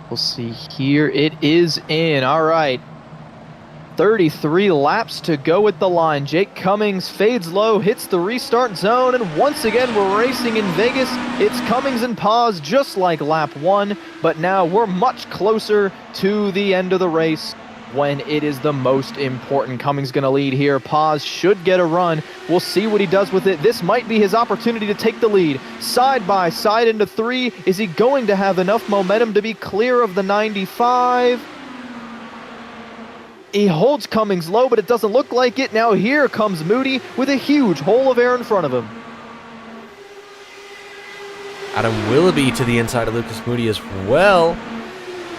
We'll see here. It is in. All right. 33 laps to go with the line. Jake Cummings fades low, hits the restart zone, and once again we're racing in Vegas. It's Cummings and Paz just like lap 1, but now we're much closer to the end of the race when it is the most important. Cummings going to lead here. Paz should get a run. We'll see what he does with it. This might be his opportunity to take the lead. Side by side into 3. Is he going to have enough momentum to be clear of the 95? He holds Cummings low, but it doesn't look like it. Now here comes Moody with a huge hole of air in front of him. Adam Willoughby to the inside of Lucas Moody as well.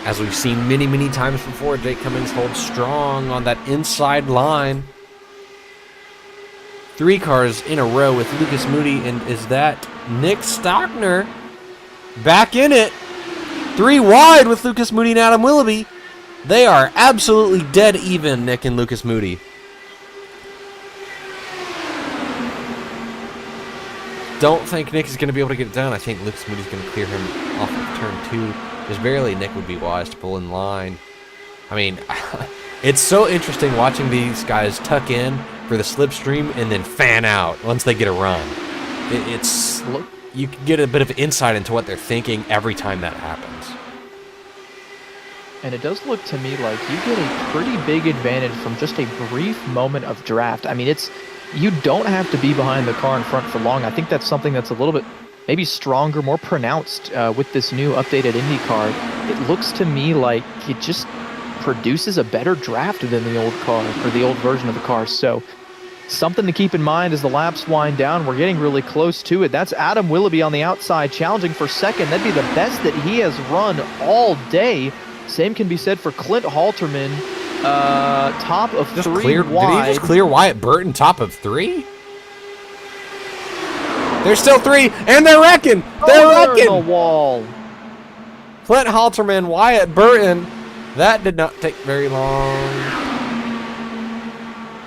As we've seen many, many times before, Jake Cummings holds strong on that inside line. 3 cars in a row with Lucas Moody, and is that Nick Stockner back in it? 3 wide with Lucas Moody and Adam Willoughby. They are absolutely dead even, Nick and Lucas Moody. Don't think Nick is going to be able to get it done. I think Lucas Moody's going to clear him off of turn 2. Just barely, Nick would be wise to pull in line. I mean, it's so interesting watching these guys tuck in for the slipstream and then fan out once they get a run. It's you can get a bit of insight into what they're thinking every time that happens. And it does look to me like you get a pretty big advantage from just a brief moment of draft. I mean, you don't have to be behind the car in front for long. I think that's something that's a little bit maybe stronger, more pronounced with this new updated INDYCAR. It looks to me like it just produces a better draft than the old car, or the old version of the car. So something to keep in mind as the laps wind down. We're getting really close to it. That's Adam Willoughby on the outside, challenging for second. That'd be the best that he has run all day. Same can be said for Clint Halterman, top of Just 3 wide. Did he just clear Wyatt Burton top of 3? There's still 3, and they're wrecking! They're wrecking! The wall. Clint Halterman, Wyatt Burton. That did not take very long.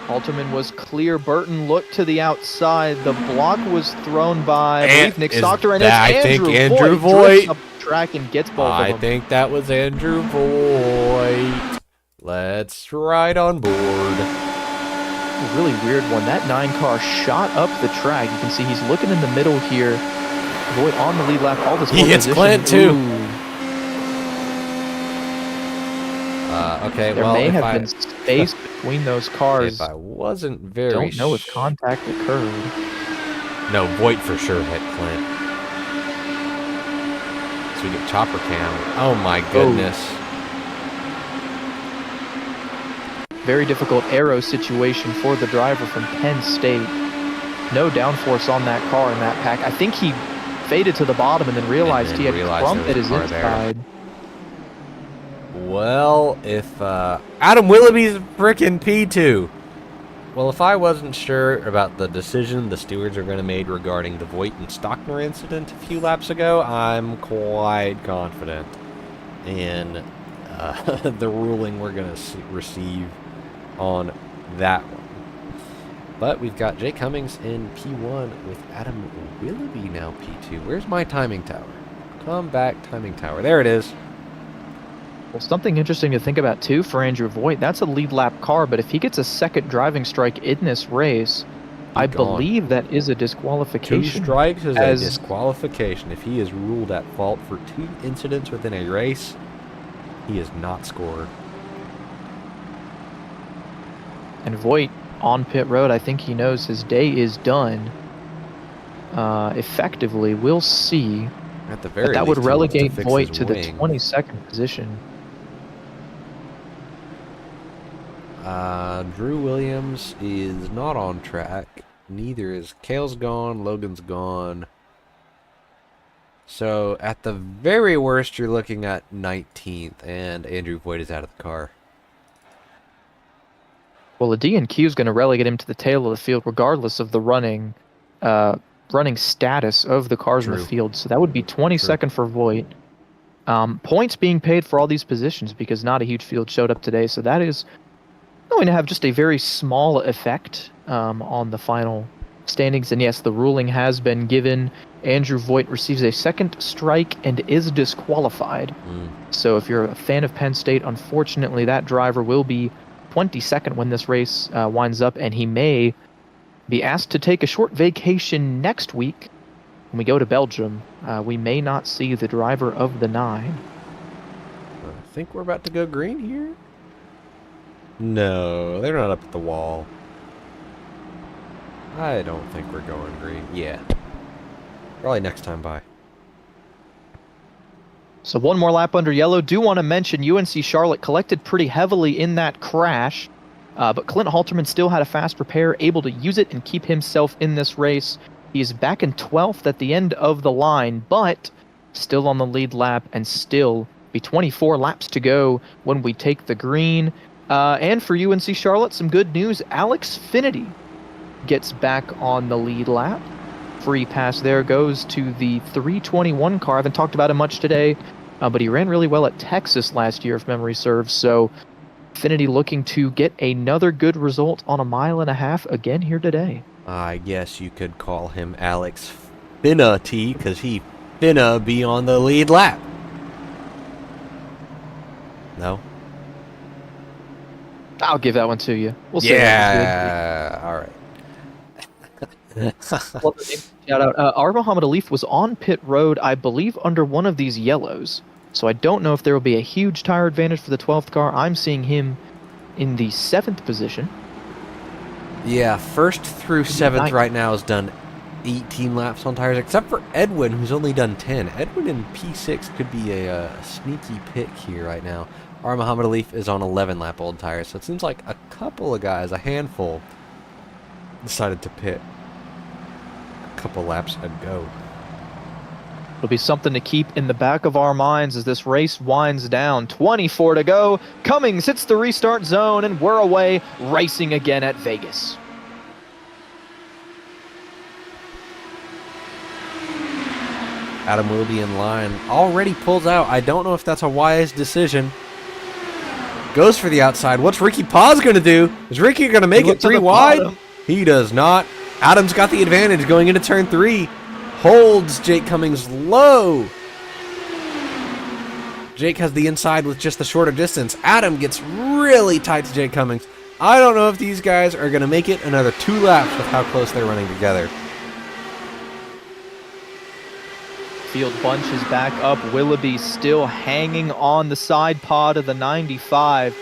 Halterman was clear. Burton looked to the outside. The block was thrown by, I believe, Nick Stockter, and it's Andrew Voigt. Up the track and gets both of them. I think that was Andrew Voigt. Let's ride on board. A really weird one. That 9 car shot up the track. You can see he's looking in the middle here. Voigt on the lead lap. All this he hits Clint too. Ooh. Okay, there well, may have been space between those cars. If I wasn't very don't know if contact occurred. No, Voigt for sure hit Clint. So we get chopper cam. Oh my goodness. Very difficult aero situation for the driver from Penn State. No downforce on that car in that pack. I think he faded to the bottom and then realized he had crumped at his inside. Well, if Adam Willoughby's frickin' P2. Well, if I wasn't sure about the decision the stewards are going to make regarding the Voigt and Stockner incident a few laps ago, I'm quite confident in the ruling we're going to receive on that one. But we've got Jay Cummings in P1 with Adam Willoughby now P2. Where's my timing tower? Come back, timing tower. There it is. Well, something interesting to think about, too, for Andrew Voigt. That's a lead lap car, but if he gets a second driving strike in this race, I believe that is a disqualification. 2 strikes is a disqualification. If he is ruled at fault for 2 incidents within a race, he is not scored. And Voigt on pit road, I think he knows his day is done. Effectively, we'll see. At the very but that least, would relegate Voigt to the wing. 22nd position. Drew Williams is not on track. Neither is Kale's gone. Logan's gone. So at the very worst, you're looking at 19th, and Andrew Voigt is out of the car. Well, a DNQ is going to relegate him to the tail of the field, regardless of the running status of the cars in the field. So that would be 22nd for Voigt. Points being paid for all these positions because not a huge field showed up today. So that is going to have just a very small effect on the final standings. And yes, the ruling has been given. Andrew Voigt receives a second strike and is disqualified. So if you're a fan of Penn State, unfortunately, that driver will be 22nd when this race winds up, and he may be asked to take a short vacation next week when we go to Belgium. We may not see the driver of the 9. I think we're about to go green here. No, they're not up at the wall. I don't think we're going green. Yeah. Probably next time by. So one more lap under yellow. Do want to mention UNC Charlotte collected pretty heavily in that crash, but Clint Halterman still had a fast repair, able to use it and keep himself in this race. He is back in 12th at the end of the line, but still on the lead lap and still be 24 laps to go when we take the green. And for UNC Charlotte, some good news. Alex Finity gets back on the lead lap. Free pass there goes to the 321 car. I haven't talked about him much today. but he ran really well at Texas last year, if memory serves. So Xfinity looking to get another good result on a 1.5 miles again here today. I guess you could call him Alex Finna T, because he finna be on the lead lap. No? I'll give that one to you. We'll say Yeah, all right. Shout out. Our Muhammad Alif was on pit road, I believe, under one of these yellows. So I don't know if there will be a huge tire advantage for the 12th car. I'm seeing him in the 7th position. Yeah, 1st through 7th right now has done 18 laps on tires, except for Edwin, who's only done 10. Edwin in P6 could be a sneaky pick here right now. Our Muhammad Alif is on 11-lap old tires, so it seems like a couple of guys, a handful, decided to pit a couple laps ago. It'll be something to keep in the back of our minds as this race winds down. 24 to go. Cummings hits the restart zone, and we're away racing again at Vegas. Adam will be in line. Already pulls out. I don't know if that's a wise decision. Goes for the outside. What's Ricky Paz going to do? Is Ricky going to make it 3 wide? Bottom. He does not. Adam's got the advantage going into turn 3. Holds Jake Cummings low. Jake has the inside with just the shorter distance. Adam gets really tight to Jake Cummings. I don't know if these guys are going to make it another 2 laps with how close they're running together. Field bunches back up. Willoughby still hanging on the side pod of the 95.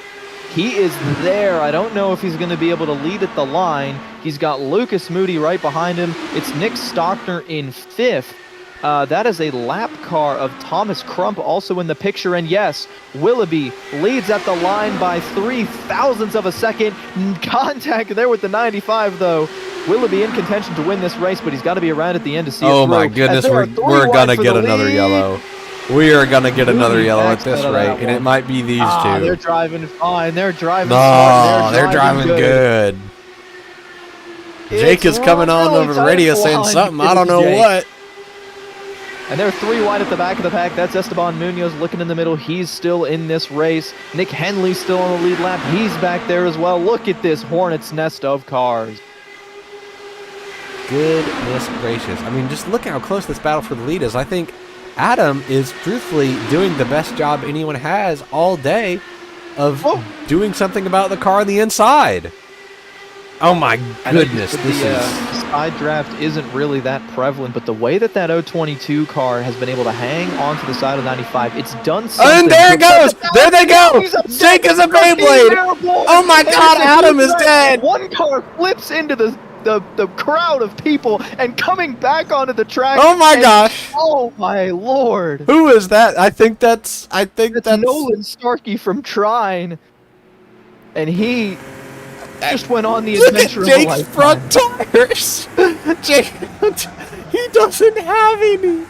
He is there. I don't know if he's going to be able to lead at the line. He's got Lucas Moody right behind him. It's Nick Stockner in 5th. That is a lap car of Thomas Crump also in the picture. And yes, Willoughby leads at the line by 0.003 of a second. Contact there with the 95, though. Willoughby in contention to win this race, but he's got to be around at the end to see it Oh through. my goodness, we're going to get another yellow. We are going to get another yellow at this rate, and it might be these two. They're driving fine. They're driving smart. They're driving good. Jake is coming on over the radio saying something. I don't know what. And they're 3 wide at the back of the pack. That's Esteban Munoz looking in the middle. He's still in this race. Nick Henley's still on the lead lap. He's back there as well. Look at this hornet's nest of cars. Goodness gracious. I mean, just look how close this battle for the lead is. I think Adam is truthfully doing the best job anyone has all day of doing something about the car on the inside. Oh my goodness. The side draft isn't really that prevalent, but the way that 022 car has been able to hang onto the side of 95, it's done something. And there it goes! There they go! Jake is a Beyblade! Oh my god, Adam is dead! One car flips into the crowd of people and coming back onto the track. Oh my gosh! Oh my lord! Who is that? I think that's Nolan Starkey from Trine, and he just went on the adventure. Look at Jake's front tires. Jake, he doesn't have any.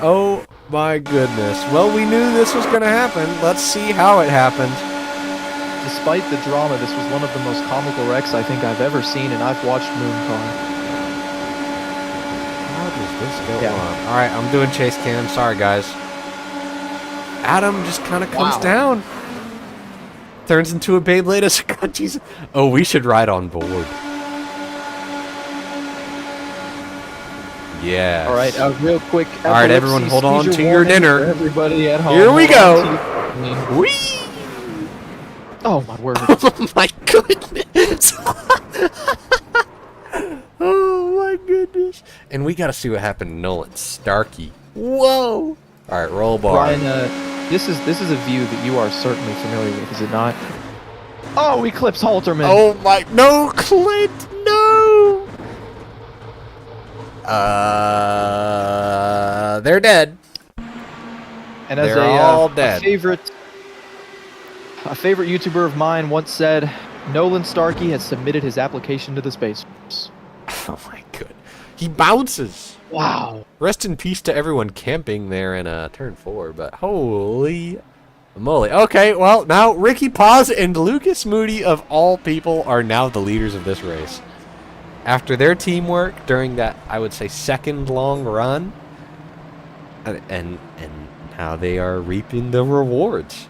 Oh my goodness! Well, we knew this was going to happen. Let's see how it happened. Despite the drama, this was one of the most comical wrecks I think I've ever seen, and I've watched Mooncar. How does this go on? All right, I'm doing chase cam. Sorry, guys. Adam just kind of comes down. Turns into a Beyblade as scrunchies. Oh, we should ride on board. Yeah. All right, real quick. All right, everyone, hold on to your dinner. Everybody at home. Here we go. Whee! Oh my word! Oh my goodness! Oh my goodness! And we got to see what happened to Nolan Starkey. Whoa! All right, roll bar. Brian, this is a view that you are certainly familiar with, is it not? Oh, Eclipse Halterman! Oh my! No, Clint! No! They're dead. And as they're all dead. A favorite YouTuber of mine once said, Nolan Starkey has submitted his application to the Space Force. Oh my god. He bounces. Wow. Rest in peace to everyone camping there in turn 4, but holy moly. Okay, well, now Ricky Paz and Lucas Moody, of all people, are now the leaders of this race. After their teamwork during that, I would say, second long run, and how they are reaping the rewards.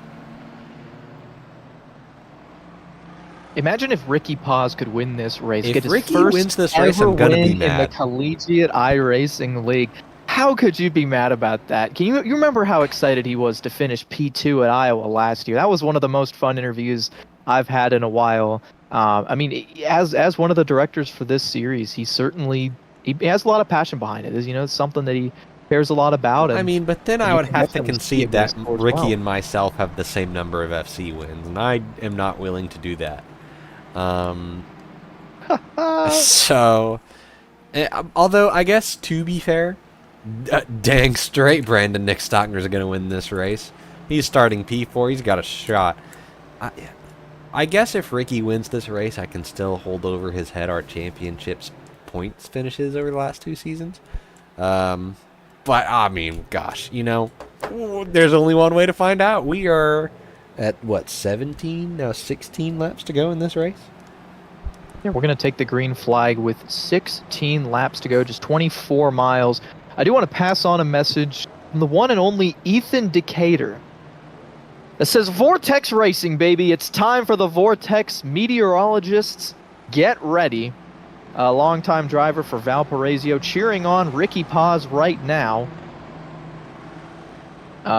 Imagine if Ricky Paz could win this race. If get his Ricky first wins this race, ever I'm gonna be win in the mad. Collegiate iRacing League. How could you be mad about that? Can you remember how excited he was to finish P2 at Iowa last year? That was one of the most fun interviews I've had in a while. I mean, as one of the directors for this series, he has a lot of passion behind it. It's something that he cares a lot about. I And mean, but then I you would can have to definitely see it concede when he that scores Ricky well. and myself have the same number of FC wins, and I am not willing to do that. So, although I guess to be fair, dang straight Brandon Nick Stockner is going to win this race. He's starting P4. He's got a shot. I guess if Ricky wins this race, I can still hold over his head our championships points finishes over the last 2 seasons. But, I mean, gosh, there's only one way to find out. We are at, 17? Now 16 laps to go in this race? Yeah, we're going to take the green flag with 16 laps to go, just 24 miles. I do want to pass on a message from the one and only Ethan Decatur. It says, Vortex Racing, baby. It's time for the Vortex meteorologists. Get ready. A longtime driver for Valparaiso cheering on Ricky Paz right now.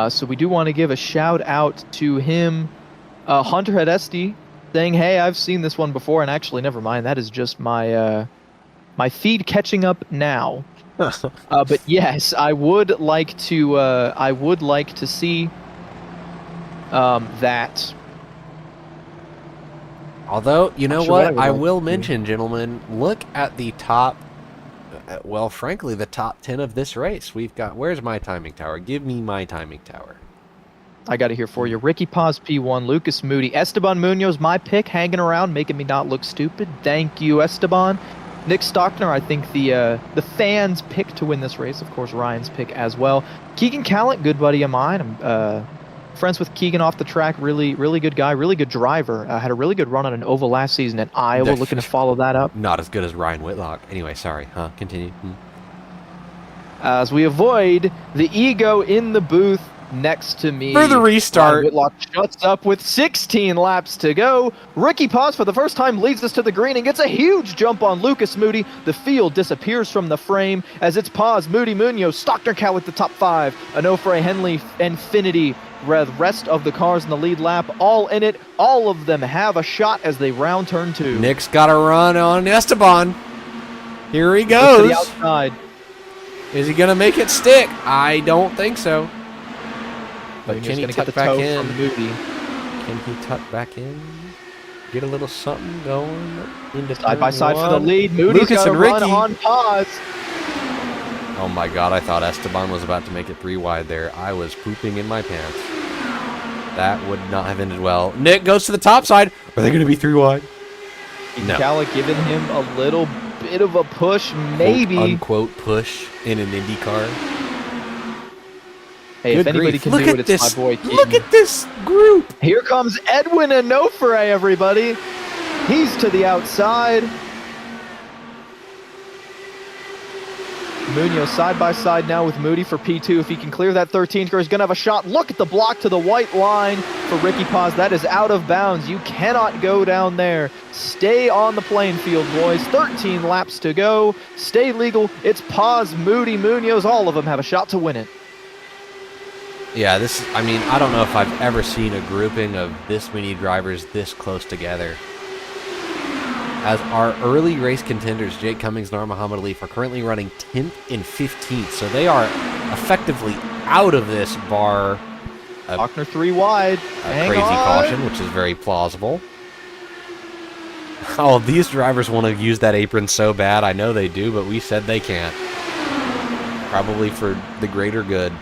So we do want to give a shout out to him. Hunter Hedesti saying, hey, I've seen this one before. And actually, never mind. That is just my feed catching up now. But yes, I would like to see that. Although, you know Sure, what? I like will mention, gentlemen, look at the top, well, frankly, the top 10 of this race. We've got, where's my timing tower? Give me my timing tower. I got it here for you. Ricky Paz P1, Lucas Moody, Esteban Munoz, my pick, hanging around, making me not look stupid. Thank you, Esteban. Nick Stockner, I think the fans' pick to win this race. Of course, Ryan's pick as well. Keegan Callant, good buddy of mine. I'm friends with Keegan off the track. Really, really good guy. Really good driver. Had a really good run on an oval last season at Iowa. Looking to follow that up. Not as good as Ryan Whitlock. Anyway, sorry. Continue. As we avoid the ego in the booth next to me. For the restart. Whitlock shuts up with 16 laps to go. Ricky Paz for the first time leads us to the green and gets a huge jump on Lucas Moody. The field disappears from the frame as it's Paz, Moody, Munoz, Stockner, Cal with the top 5. Onofre, Henley, Infinity. The rest of the cars in the lead lap, all in it. All of them have a shot as they round turn 2. Nick's got a run on Esteban. Here he To goes. the outside. Is he going to make it stick? I don't think so. But Munoz can he gonna get tuck the back toe in? from Moody. Can he tuck back in? Get a little something going into Side by turn side for the 1. lead. Moody's Lucas got a and run Ricky. on Paz. Oh my god, I thought Esteban was about to make it 3 wide there. I was pooping in my pants. That would not have ended well. Nick goes to the top side. Are they going to be 3 wide? No. Calic giving him a little bit of a push, maybe. Quote, unquote push in an IndyCar. Hey, Good if anybody grief. can Look do at it, it's this. my boy Keaton. Look at this group. Here comes Edwin Onofre, everybody. He's to the outside. Munoz side by side now with Moody for P2. If he can clear that 13th car, he's going to have a shot. Look at the block to the white line for Ricky Paz. That is out of bounds. You cannot go down there. Stay on the playing field, boys. 13 laps to go. Stay legal. It's Paz, Moody, Munoz. All of them have a shot to win it. Yeah, I don't know if I've ever seen a grouping of this many drivers this close together. As our early race contenders, Jake Cummings and Muhammad Alif, are currently running 10th and 15th, so they are effectively out of this bar. Stockner 3 wide. A crazy caution, which is very plausible. Oh, these drivers want to use that apron so bad. I know they do, but we said they can't. Probably for the greater good.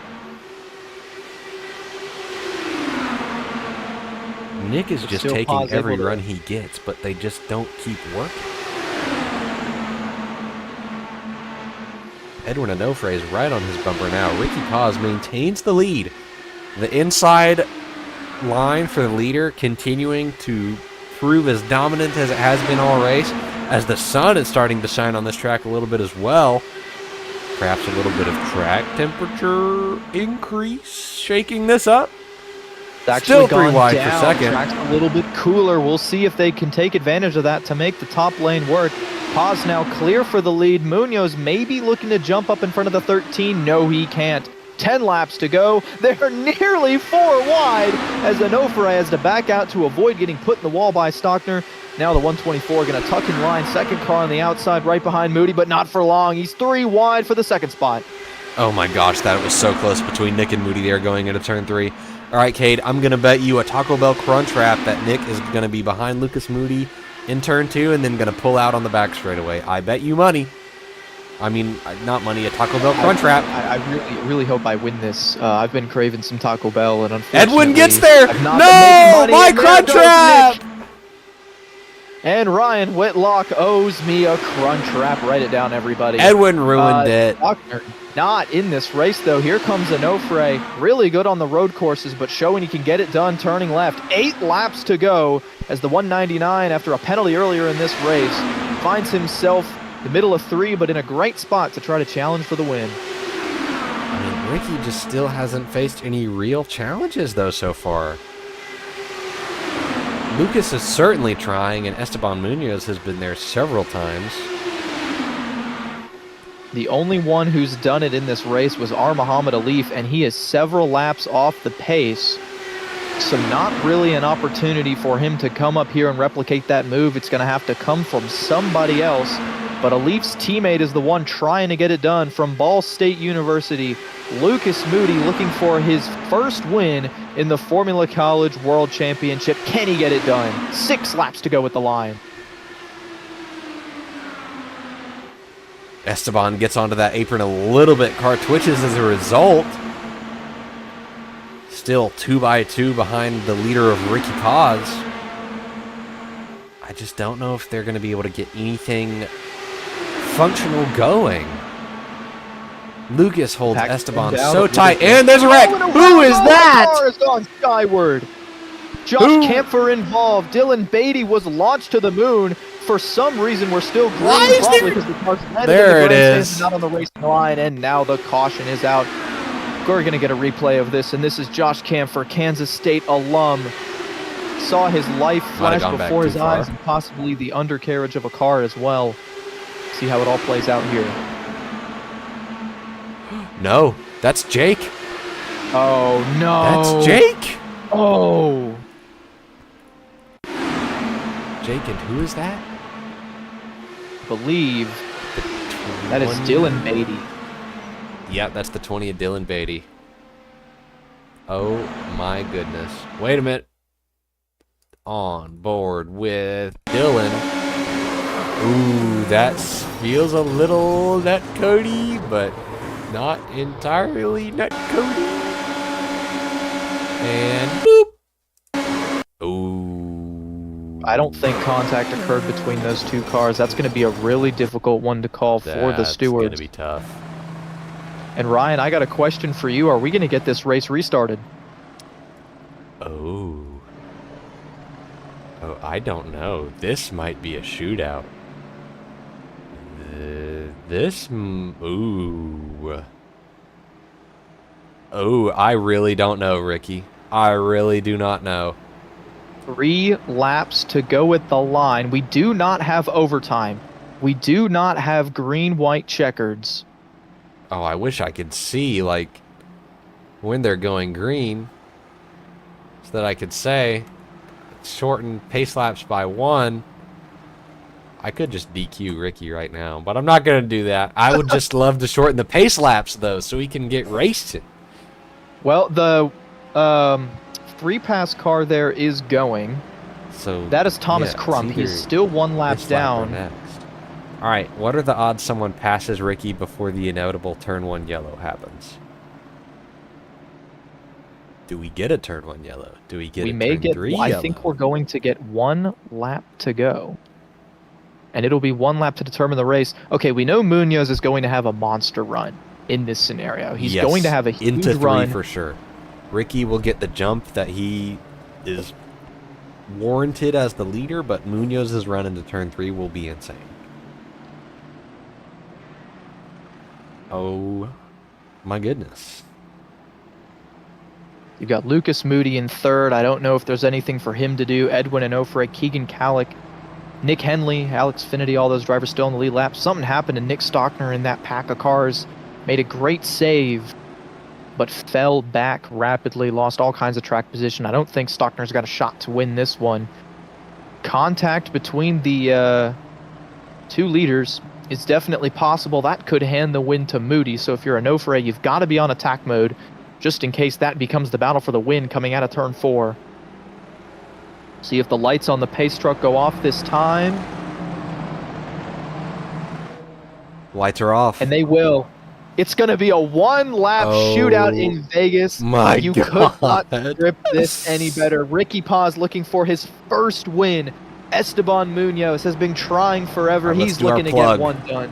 Nick is just taking every run he gets, but they just don't keep working. Edwin Onofre is right on his bumper now. Ricky Paz maintains the lead. The inside line for the leader continuing to prove as dominant as it has been all race, as the sun is starting to shine on this track a little bit as well. Perhaps a little bit of track temperature increase shaking this up. It's actually Still 3 gone wide down. for second. Track's a little bit cooler. We'll see if they can take advantage of that to make the top lane work. Paz now clear for the lead. Munoz maybe looking to jump up in front of the 13. No, he can't. 10 laps to go. They're nearly 4 wide as Onofre has to back out to avoid getting put in the wall by Stockner. Now the 124 going to tuck in line. Second car on the outside right behind Moody, but not for long. He's 3 wide for the second spot. Oh my gosh, that was so close between Nick and Moody there going into turn 3. All right, Cade, I'm going to bet you a Taco Bell Crunch Wrap that Nick is going to be behind Lucas Moody in turn 2 and then going to pull out on the back straightaway. I bet you money. I mean, not money, a Taco Bell Crunch Wrap. I really hope I win this. I've been craving some Taco Bell, and unfortunately, Edwin gets there. No, my Crunch Wrap. And Ryan Whitlock owes me a Crunch Wrap. Write it down, everybody. Edwin ruined it. Stockner not in this race, though. Here comes Onofre. Really good on the road courses, but showing he can get it done turning left. 8 laps to go as the 199, after a penalty earlier in this race, finds himself the middle of 3, but in a great spot to try to challenge for the win. I mean, Ricky just still hasn't faced any real challenges, though, so far. Lucas is certainly trying, and Esteban Munoz has been there several times. The only one who's done it in this race was Muhammad Alif, and he is several laps off the pace. So not really an opportunity for him to come up here and replicate that move. It's going to have to come from somebody else. But Alif's teammate is the one trying to get it done from Ball State University. Lucas Moody looking for his first win in the Formula College World Championship. Can he get it done? 6 laps to go at the line. Esteban gets onto that apron a little bit. Car twitches as a result. Still 2 by 2 behind the leader of Ricky Paz. I just don't know if they're going to be able to get anything functional going. Lucas holds Esteban so tight, and there's a wreck. Who is that? The car has gone skyward. Josh Camphor involved. Dylan Beatty was launched to the moon. For some reason, we're still green, probably because the car's there it is. Not on the racing line, and now the caution is out. We're going to get a replay of this, and this is Josh Camphor, Kansas State alum. Saw his life flash before his eyes, and possibly the undercarriage of a car as well. See how it all plays out here. No, that's Jake. Oh, no. That's Jake? Oh. Jake, and who is that? I believe that is Dylan Beatty. Yep, that's the 20 of Dylan Beatty. Oh, my goodness. Wait a minute. On board with Dylan. Ooh, that feels a little netcody, but not entirely netcody. And boop. Ooh. I don't think contact occurred between those 2 cars. That's going to be a really difficult one to call for the stewards. That's going to be tough. And Ryan, I got a question for you. Are we going to get this race restarted? Oh, I don't know. This might be a shootout. Ooh. Oh, I really don't know, Ricky. I really do not know. 3 laps to go at the line. We do not have overtime. We do not have green-white checkers. Oh, I wish I could see, like, when they're going green, so that I could say, shorten pace laps by 1. I could just DQ Ricky right now, but I'm not going to do that. I would just love to shorten the pace laps, though, so we can get raced. Well, the 3-pass car there is going. So that is Thomas Crump. He's still 1 lap down. All right, what are the odds someone passes Ricky before the inevitable turn 1 yellow happens? Do we get a turn 1 yellow? Do we get a turn 3 yellow? I think we're going to get 1 lap to go. And it'll be 1 lap to determine the race. Okay, we know Munoz is going to have a monster run in this scenario. He's going to have a huge run. Into 3 for sure. Ricky will get the jump that he is warranted as the leader, but Munoz's run into turn 3 will be insane. Oh, my goodness. You've got Lucas Moody in third. I don't know if there's anything for him to do. Edwin Onofre, Keegan Kallick, Nick Henley, Alex Finity, all those drivers still in the lead lap. Something happened to Nick Stockner in that pack of cars. Made a great save, but fell back rapidly, lost all kinds of track position. I don't think Stockner's got a shot to win this one. Contact between the two leaders is definitely possible. That could hand the win to Moody. So if you're Onofre, you've got to be on attack mode, just in case that becomes the battle for the win coming out of turn 4. See if the lights on the pace truck go off this time. Lights are off. And they will. It's going to be a one-lap shootout in Vegas. My you God. could not script this any better. Ricky Paz looking for his first win. Esteban Munoz has been trying forever. Right, he's looking to get one done.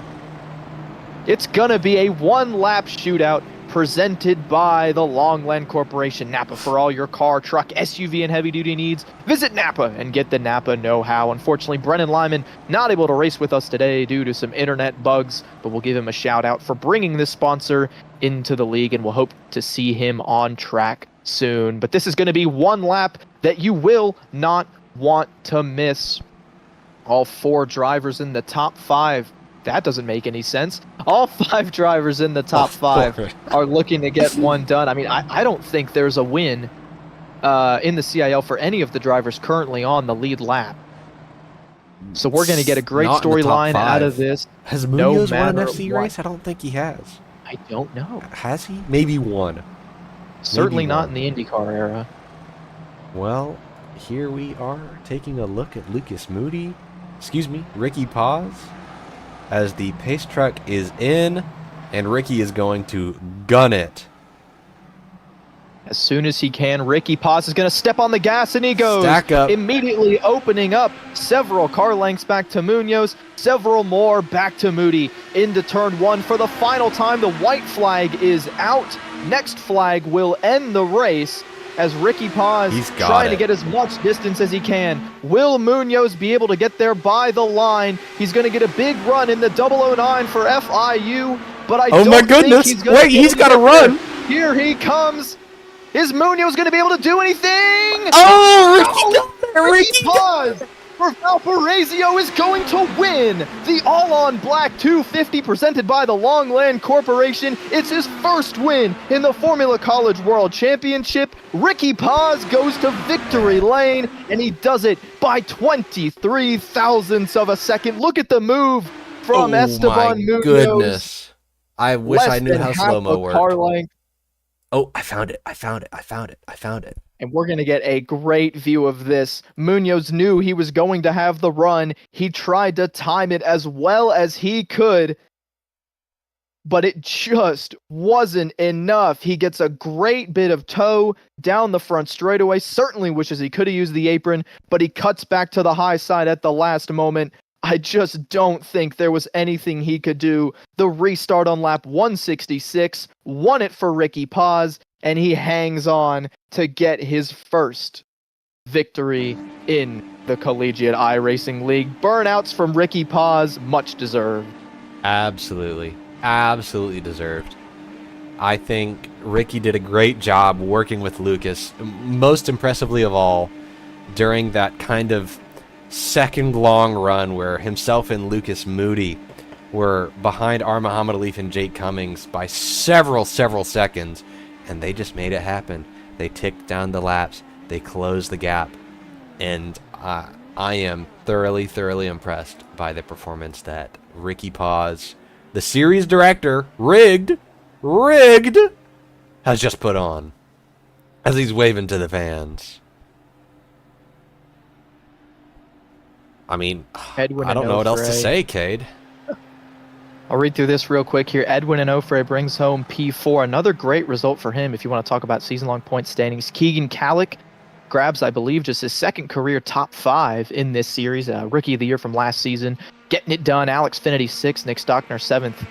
It's going to be a one-lap shootout presented by the Longland Corporation. Napa, for all your car, truck, SUV, and heavy-duty needs, visit Napa and get the Napa know-how. Unfortunately, Brennan Lyman not able to race with us today due to some internet bugs, but we'll give him a shout-out for bringing this sponsor into the league, and we'll hope to see him on track soon. But this is going to be one lap that you will not want to miss. All 4 drivers in the top 5. That doesn't make any sense. All 5 drivers in the top 5 are looking to get one done. I mean, I don't think there's a win in the CIL for any of the drivers currently on the lead lap. So we're going to get a great storyline out of this. Has Munoz won an matter FC what. race? I don't think he has. I don't know. Has he? Maybe one. Certainly Maybe not one. in the INDYCAR era. Well, here we are taking a look at Ricky Paz, as the pace truck is in, and Ricky is going to gun it. As soon as he can, Ricky Paz is going to step on the gas, and he goes. Stack up. Immediately opening up several car lengths back to Munoz, several more back to Moody into turn 1. For the final time, the white flag is out. Next flag will end the race as Ricky Paz trying to get as much distance as he can. Will Munoz be able to get there by the line? He's going to get a big run in the 009 for FIU, but I don't think he's going he's got to run. Here he comes. Is Munoz going to be able to do anything? Ricky Paz for Valparaiso is going to win the all-on-black 250 presented by the Longland Corporation. It's his first win in the Formula College World Championship. Ricky Paz goes to victory lane, and he does it by 23 thousandths of a second. Look at the move from Esteban Munoz. Goodness. I wish I knew how slow-mo worked. Car length. Oh, I found it. And we're going to get a great view of this. Munoz knew he was going to have the run. He tried to time it as well as he could, but it just wasn't enough. He gets a great bit of tow down the front straightaway. Certainly wishes he could have used the apron, but he cuts back to the high side at the last moment. I just don't think there was anything he could do. The restart on lap 166 won it for Ricky Paz, and he hangs on to get his first victory in the Collegiate iRacing League. Burnouts from Ricky Paz, much deserved. Absolutely deserved. I think Ricky did a great job working with Lucas, most impressively of all, during that kind of second long run where himself and Lucas Moody were behind R. Muhammad Alif and Jake Cummings by several seconds, and they just made it happen. They ticked down the laps, they closed the gap, and I am thoroughly impressed by the performance that Ricky Paz, the series director, rigged, has just put on as he's waving to the fans. I mean, Edwin I don't know what else to say, Cade. I'll read through this real quick here. Edwin Onofre brings home P4. Another great result for him if you want to talk about season-long point standings. Keegan Kallick grabs, I believe, just his second career top 5 in this series. Rookie of the year from last season. Getting it done. Alex Finity 6th, Nick Stockner 7th.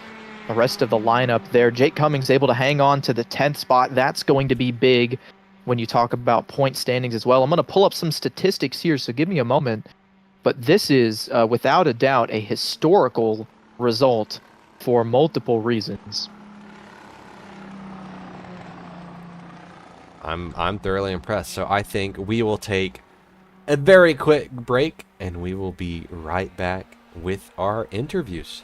The rest of the lineup there. Jake Cummings able to hang on to the 10th spot. That's going to be big when you talk about point standings as well. I'm going to pull up some statistics here, so give me a moment. But this is, without a doubt, a historical result for multiple reasons. I'm thoroughly impressed. So I think we will take a very quick break, and we will be right back with our interviews.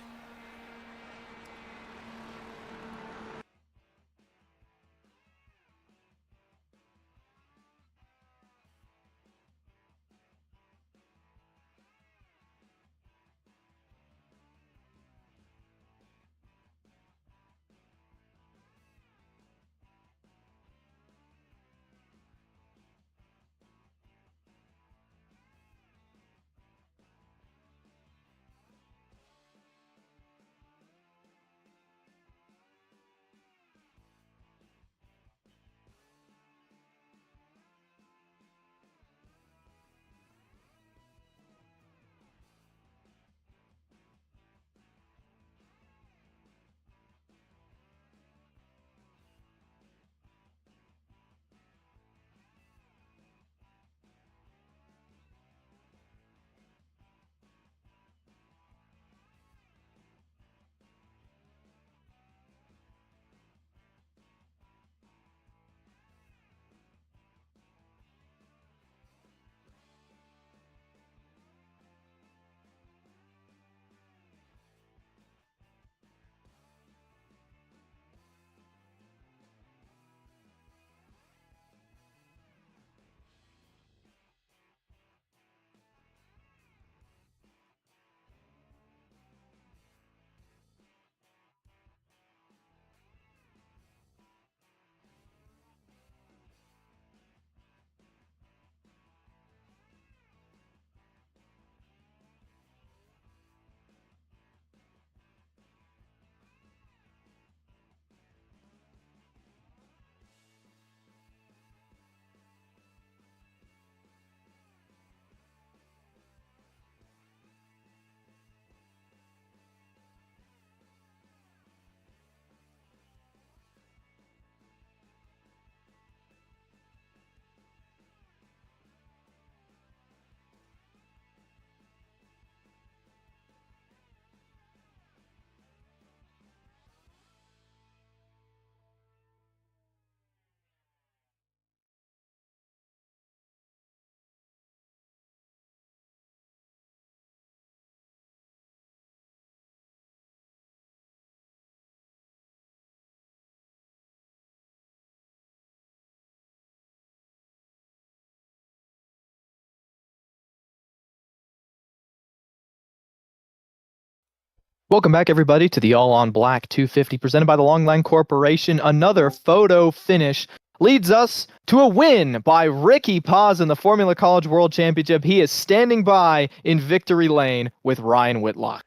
Welcome back, everybody, to the All on Black 250 presented by the Longland Corporation. Another photo finish leads us to a win by Ricky Paz in the Formula College World Championship. He is standing by in victory lane with Ryan Whitlock.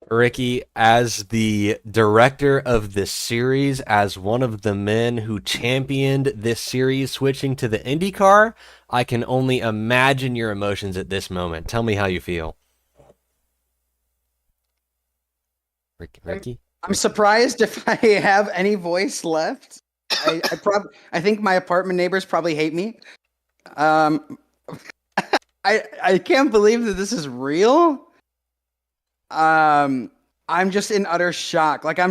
Ricky, as the director of this series, as one of the men who championed this series switching to the INDYCAR, I can only imagine your emotions at this moment. Tell me how you feel. Ricky? I'm surprised if I have any voice left. I think my apartment neighbors probably hate me. I can't believe that this is real. I'm just in utter shock. Like I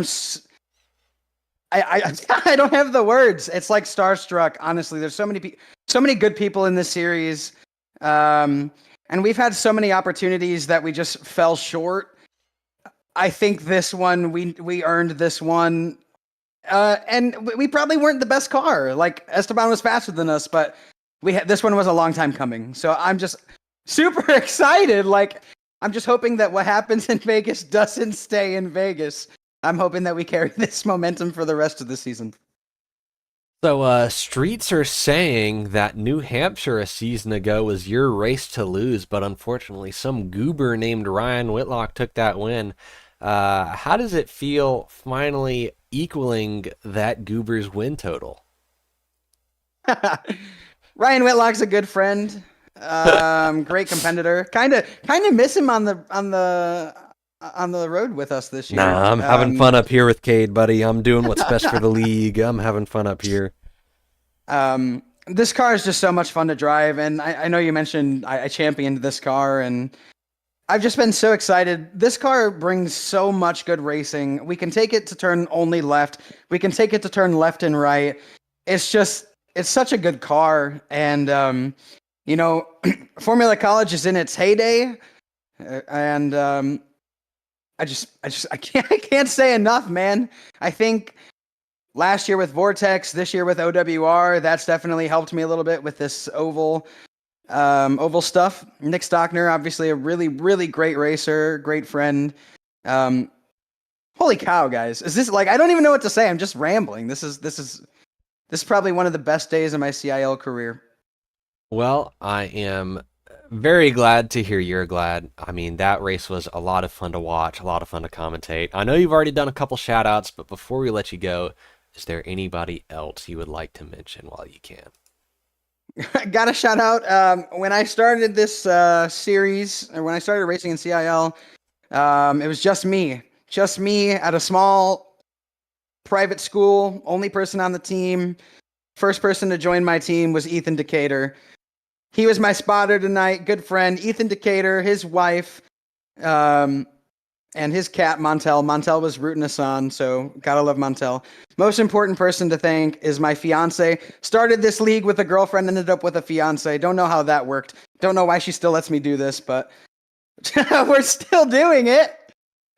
don't have the words. It's like starstruck. Honestly, there's so many good people in this series, and we've had so many opportunities that we just fell short. I think this one we earned this one, and we probably weren't the best car. Like Esteban was faster than us, but this one was a long time coming. So I'm just super excited. Like I'm just hoping that what happens in Vegas doesn't stay in Vegas. I'm hoping that we carry this momentum for the rest of the season. So, streets are saying that New Hampshire a season ago was your race to lose, but unfortunately some goober named Ryan Whitlock took that win. How does it feel finally equaling that goober's win total? Ryan Whitlock's a good friend, great competitor. Kind of miss him on the road with us this year. Nah, I'm having fun up here with Cade, buddy. I'm doing what's best for the league. I'm having fun up here. This car is just so much fun to drive, and I know you mentioned I championed this car, and I've just been so excited. This car brings so much good racing. We can take it to turn only left. We can take it to turn left and right. It's just, it's such a good car. And, you know, Formula College is in its heyday. And I can't say enough, man. I think last year with Vortex, this year with OWR, that's definitely helped me a little bit with this oval stuff. Nick Stockner, obviously a really, really great racer, great friend. Um, Holy cow, guys! Is this like I don't even know what to say? I'm just rambling. This is probably one of the best days of my CIL career. Well, I am very glad to hear you're glad. I mean, that race was a lot of fun to watch, a lot of fun to commentate. I know you've already done a couple shout outs, but before we let you go, is there anybody else you would like to mention while you can? Got a shout out. When I started this series, or when I started racing in CIL, it was just me at a small private school. Only person on the team. First person to join my team was Ethan Decatur. He was my spotter tonight. Good friend, Ethan Decatur, his wife, and his cat Montel. Montel was rooting us on, so gotta love Montel. Most important person to thank is my fiance. Started this league with a girlfriend, ended up with a fiance. Don't know how that worked. Don't know why she still lets me do this, but we're still doing it.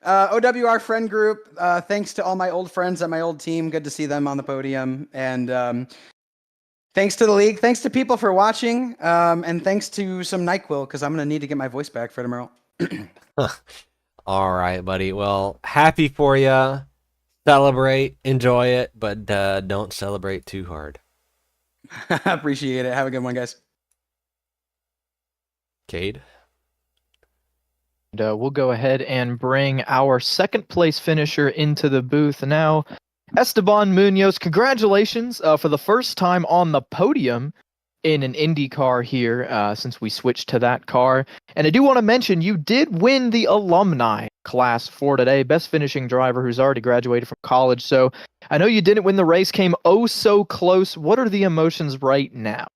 OWR friend group. Thanks to all my old friends at my old team. Good to see them on the podium. And thanks to the league. Thanks to people for watching. And thanks to some NyQuil because I'm gonna need to get my voice back for tomorrow. All right, buddy. Well, happy for you. Celebrate, enjoy it, but don't celebrate too hard. Appreciate it. Have a good one, guys. Cade? And, we'll go ahead and bring our second place finisher into the booth now. Esteban Munoz, congratulations for the first time on the podium in an INDYCAR here since we switched to that car. And I do want to mention you did win the alumni class for today, best finishing driver who's already graduated from college. So I know you didn't win the race, came oh so close. What are the emotions right now?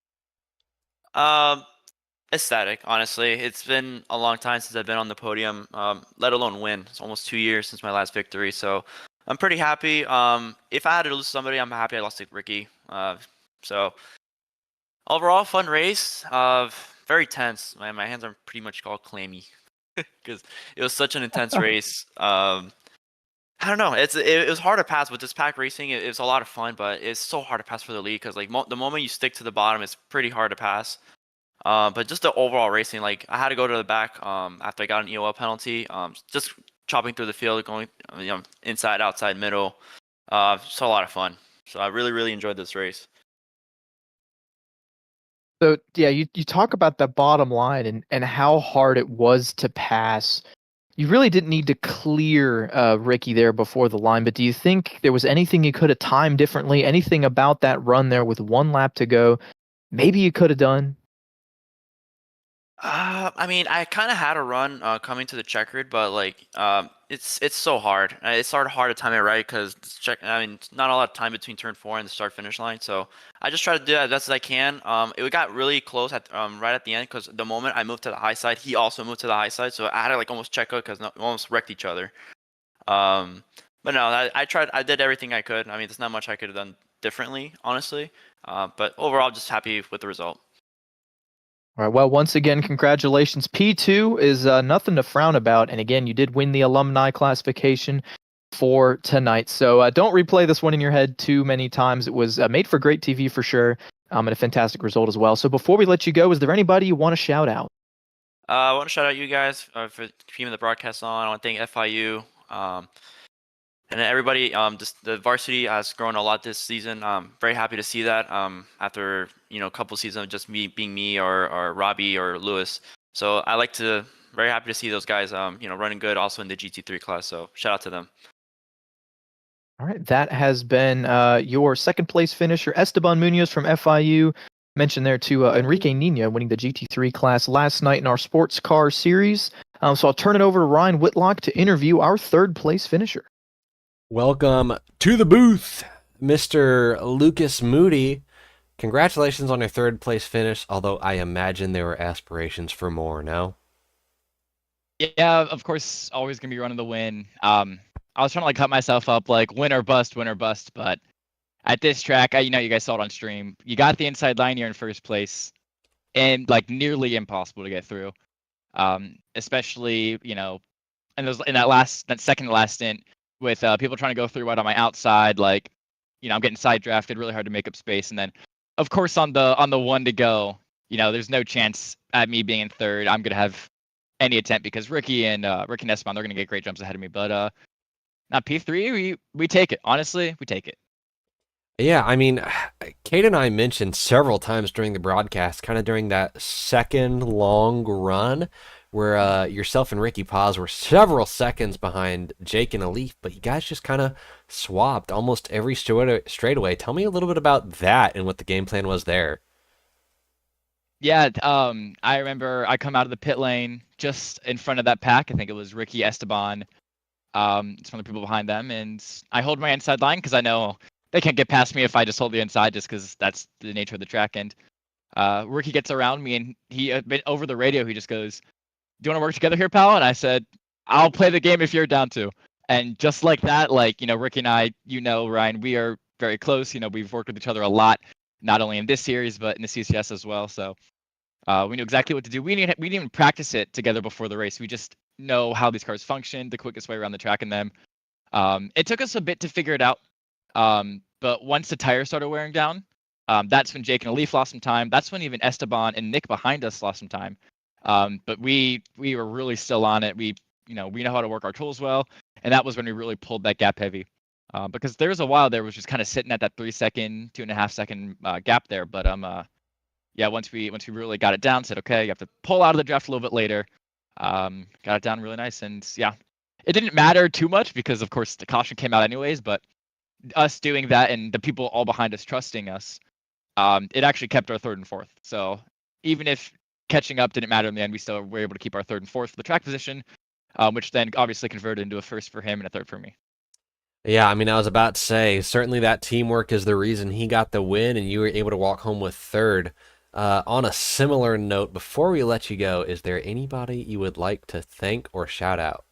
Ecstatic, honestly. It's been a long time since I've been on the podium, let alone win. It's almost 2 years since my last victory, so I'm pretty happy. If I had to lose to somebody, I'm happy I lost to Ricky. So overall, fun race. Very tense. My hands are pretty much all clammy because it was such an intense race. I don't know. It was hard to pass with this pack racing. It was a lot of fun, but it's so hard to pass for the lead because like the moment you stick to the bottom, it's pretty hard to pass. But just the overall racing, like I had to go to the back after I got an EOL penalty. Just chopping through the field, going inside, outside, middle. So a lot of fun. So I really, really enjoyed this race. So yeah, you talk about the bottom line and how hard it was to pass. You really didn't need to clear Ricky there before the line, but do you think there was anything you could have timed differently? Anything about that run there with 1 lap to go? Maybe you could have done? I mean, I kind of had a run coming to the checkered, but like it's so hard. It's hard to time it right because I mean, it's not a lot of time between turn 4 and the start finish line. So I just try to do that as best as I can. It got really close at right at the end because the moment I moved to the high side, he also moved to the high side. So I had to like almost check out because we almost wrecked each other. But no, I tried. I did everything I could. I mean, there's not much I could have done differently, honestly. But overall, just happy with the result. All right. Well, once again, congratulations. P2 is nothing to frown about. And again, you did win the alumni classification for tonight. So don't replay this one in your head too many times. It was made for great TV for sure, and a fantastic result as well. So before we let you go, is there anybody you want to shout out? I want to shout out you guys for keeping the broadcast on. I want to thank FIU. And then everybody, just the varsity has grown a lot this season. Very happy to see that after a couple seasons of just me being me or Robbie or Lewis. So I like to very happy to see those guys running good also in the GT3 class. So shout out to them. All right, that has been your second place finisher, Esteban Munoz from FIU. Mentioned there to Enrique Nina winning the GT3 class last night in our sports car series. So I'll turn it over to Ryan Whitlock to interview our third place finisher. Welcome to the booth, Mr. Lucas Moody. Congratulations on your third place finish, although I imagine there were aspirations for more, no? Yeah, of course, always gonna be running the win. I was trying to like cut myself up like win or bust, but at this track, you guys saw it on stream. You got the inside line, you're in first place, and like nearly impossible to get through. Especially in that second to last stint with people trying to go through right on my outside, like I'm getting side drafted, really hard to make up space, and then of course on the one to go, there's no chance at me being in third. I'm gonna have any attempt because Ricky and Esteban, they're gonna get great jumps ahead of me, but not P3. We take it. Honestly, we take it. Yeah, I mean, Kate and I mentioned several times during the broadcast, kind of during that second long run, where yourself and Ricky Paz were several seconds behind Jake and Alif, but you guys just kind of swapped almost every straightaway. Tell me a little bit about that and what the game plan was there. Yeah, I remember I come out of the pit lane just in front of that pack. I think it was Ricky, Esteban, some of the people behind them, and I hold my inside line because I know they can't get past me if I just hold the inside, just because that's the nature of the track. And Ricky gets around me, and he over the radio, he just goes, "Do you want to work together here, pal?" And I said, "I'll play the game if you're down to." And just like that, like Ricky and I, Ryan, we are very close. We've worked with each other a lot, not only in this series but in the CCS as well. So we knew exactly what to do. We didn't even practice it together before the race. We just know how these cars function, the quickest way around the track in them. It took us a bit to figure it out. But once the tires started wearing down, that's when Jake and Alif lost some time. That's when even Esteban and Nick behind us lost some time. But we were really still on it. We know how to work our tools well, and that was when we really pulled that gap heavy. Because there was a while there was just kind of sitting at that 3 second, 2.5 second gap there. But yeah, once we really got it down, said okay, you have to pull out of the draft a little bit later. Got it down really nice, and yeah, it didn't matter too much because of course the caution came out anyways. But us doing that and the people all behind us trusting us, it actually kept our third and fourth. So even if catching up didn't matter in the end, we still were able to keep our third and fourth for the track position, which then obviously converted into a first for him and a third for me. Yeah, I mean, I was about to say, certainly that teamwork is the reason he got the win and you were able to walk home with third. On a similar note, before we let you go, is there anybody you would like to thank or shout out?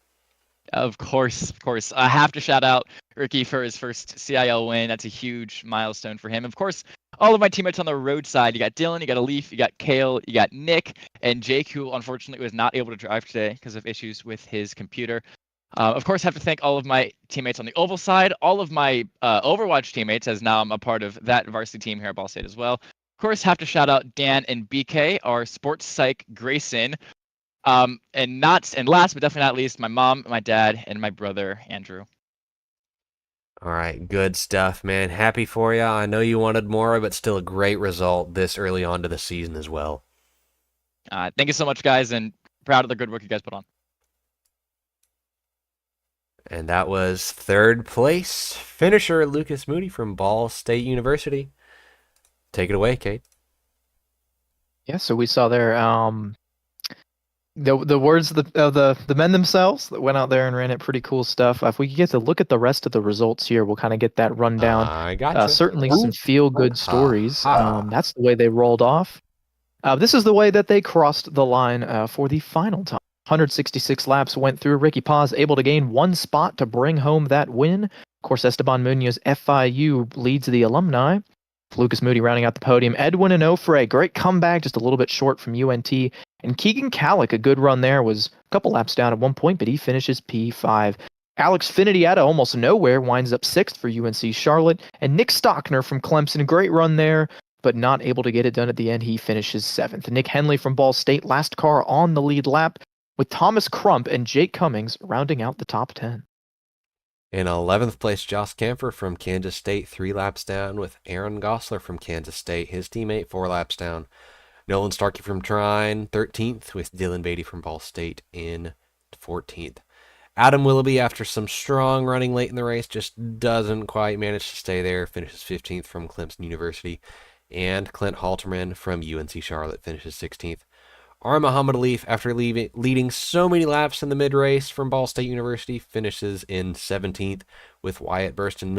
Of course. I have to shout out Ricky for his first CIL win. That's a huge milestone for him. Of course, all of my teammates on the road side. You got Dylan, you got Alif, you got Kale, you got Nick, and Jake, who unfortunately was not able to drive today because of issues with his computer. Of course, I have to thank all of my teammates on the Oval side, all of my Overwatch teammates, as now I'm a part of that varsity team here at Ball State as well. Of course, have to shout out Dan and BK, our sports psych Grayson. And last but definitely not least, my mom, my dad, and my brother Andrew. All right, good stuff, man. Happy for you. I know you wanted more, but still a great result this early on to the season as well. Thank you so much, guys, and proud of the good work you guys put on. And that was third place finisher Lucas Moody from Ball State University. Take it away, Kate. Yeah, so we saw there the words of the men themselves that went out there and ran it. Pretty cool stuff. If we could get to look at the rest of the results here, we'll kind of get that rundown. I got certainly some feel-good stories. That's the way they rolled off. This is the way that they crossed the line for the final time. 166 laps went through. Ricky Paz able to gain one spot to bring home that win. Of course, Esteban Munoz, FIU, leads the alumni. Lucas Moody rounding out the podium. Edwin and Ofre, great comeback, just a little bit short from UNT. And Keegan Kallick, a good run there, was a couple laps down at one point, but he finishes P5. Alex Finity out of almost nowhere winds up 6th for UNC Charlotte. And Nick Stockner from Clemson, a great run there, but not able to get it done at the end. He finishes 7th. Nick Henley from Ball State, last car on the lead lap, with Thomas Crump and Jake Cummings rounding out the top 10. In 11th place, Josh Camphor from Kansas State, 3 laps down, with Aaron Gosler from Kansas State, his teammate, 4 laps down. Nolan Starkey from Trine, 13th, with Dylan Beatty from Ball State in 14th. Adam Willoughby, after some strong running late in the race, just doesn't quite manage to stay there, finishes 15th from Clemson University. And Clint Halterman from UNC Charlotte finishes 16th. R. Muhammad Alif, after leading so many laps in the mid-race from Ball State University, finishes in 17th with Wyatt Burton.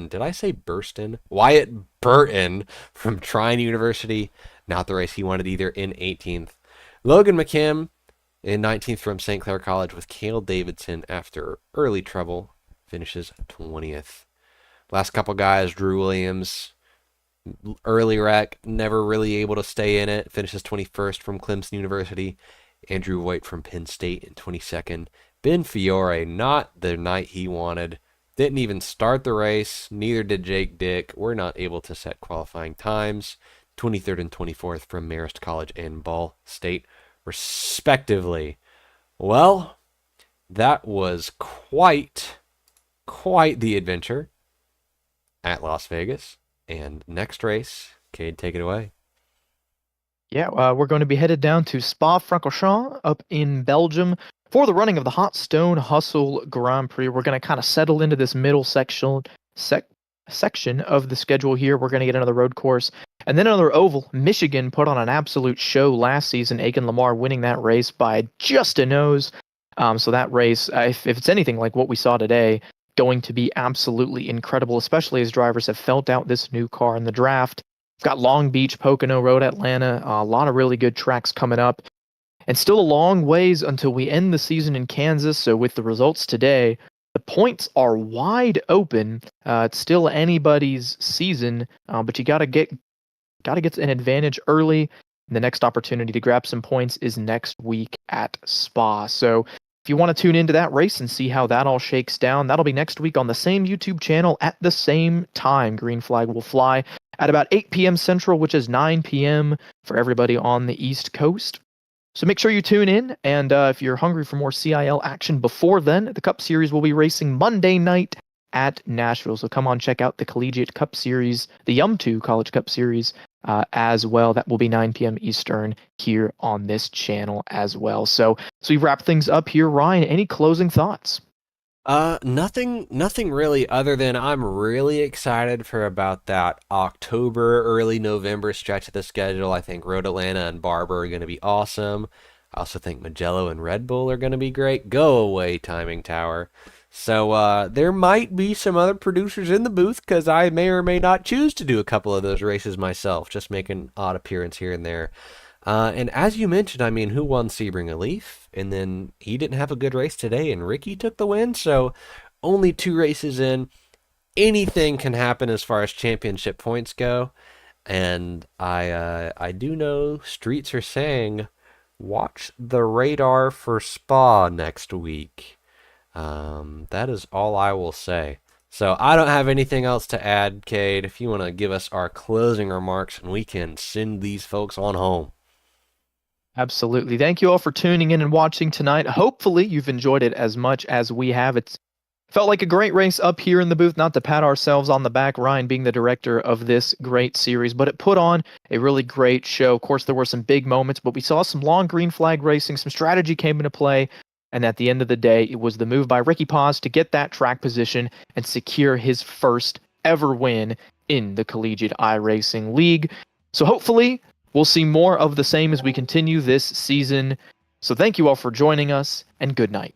Did I say Burston? Wyatt Burton from Trine University. Not the race he wanted either, in 18th. Logan McKim In 19th from St. Clair College with Cale Davidson after early trouble, finishes 20th. Last couple guys, Drew Williams, early wreck, never really able to stay in it, finishes 21st from Clemson University. Andrew White from Penn State in 22nd. Ben Fiore, not the night he wanted. Didn't even start the race. Neither did Jake Dick. We're not able to set qualifying times. 23rd and 24th from Marist College and Ball State, respectively. Well, that was quite the adventure at Las Vegas. And next race, Cade, take it away. Yeah, we're going to be headed down to Spa-Francorchamps up in Belgium for the running of the Hot Stone Hustle Grand Prix. We're going to kind of settle into this middle section of the schedule here. We're going to get another road course and then another oval. Michigan put on an absolute show last season. Aiken Lamar winning that race by just a nose. So that race, if it's anything like what we saw today, going to be absolutely incredible, especially as drivers have felt out this new car in the draft. We've got Long Beach, Pocono Road, Atlanta, a lot of really good tracks coming up. And still a long ways until we end the season in Kansas. So with the results today, the points are wide open. It's still anybody's season, but you gotta get an advantage early. The next opportunity to grab some points is next week at Spa. So if you want to tune into that race and see how that all shakes down, that'll be next week on the same YouTube channel at the same time. Green flag will fly at about 8 p.m. Central, which is 9 p.m. for everybody on the East Coast. So make sure you tune in, and if you're hungry for more CIL action before then, the Cup Series will be racing Monday night at Nashville. So come on, check out the Collegiate Cup Series, the YumTwo College Cup Series as well. That will be 9 p.m. Eastern here on this channel as well. So we wrap things up here. Ryan, any closing thoughts? Nothing really, other than I'm really excited for about that October, early November stretch of the schedule. I think Road Atlanta and Barber are going to be awesome. I also think Mugello and Red Bull are going to be great. Go away, Timing Tower. So there might be some other producers in the booth because I may or may not choose to do a couple of those races myself, just make an odd appearance here and there. And as you mentioned, I mean, who won Sebring a Leaf? And then he didn't have a good race today, and Ricky took the win. So only 2 races in. Anything can happen as far as championship points go. And I do know streets are saying, watch the radar for Spa next week. That is all I will say. So I don't have anything else to add, Cade. If you want to give us our closing remarks, and we can send these folks on home. Absolutely. Thank you all for tuning in and watching tonight. Hopefully you've enjoyed it as much as we have. It's felt like a great race up here in the booth, not to pat ourselves on the back, Ryan being the director of this great series, but it put on a really great show. Of course, there were some big moments, but we saw some long green flag racing, some strategy came into play, and at the end of the day, it was the move by Ricky Paz to get that track position and secure his first ever win in the Collegiate iRacing League. So hopefully we'll see more of the same as we continue this season. So thank you all for joining us, and good night.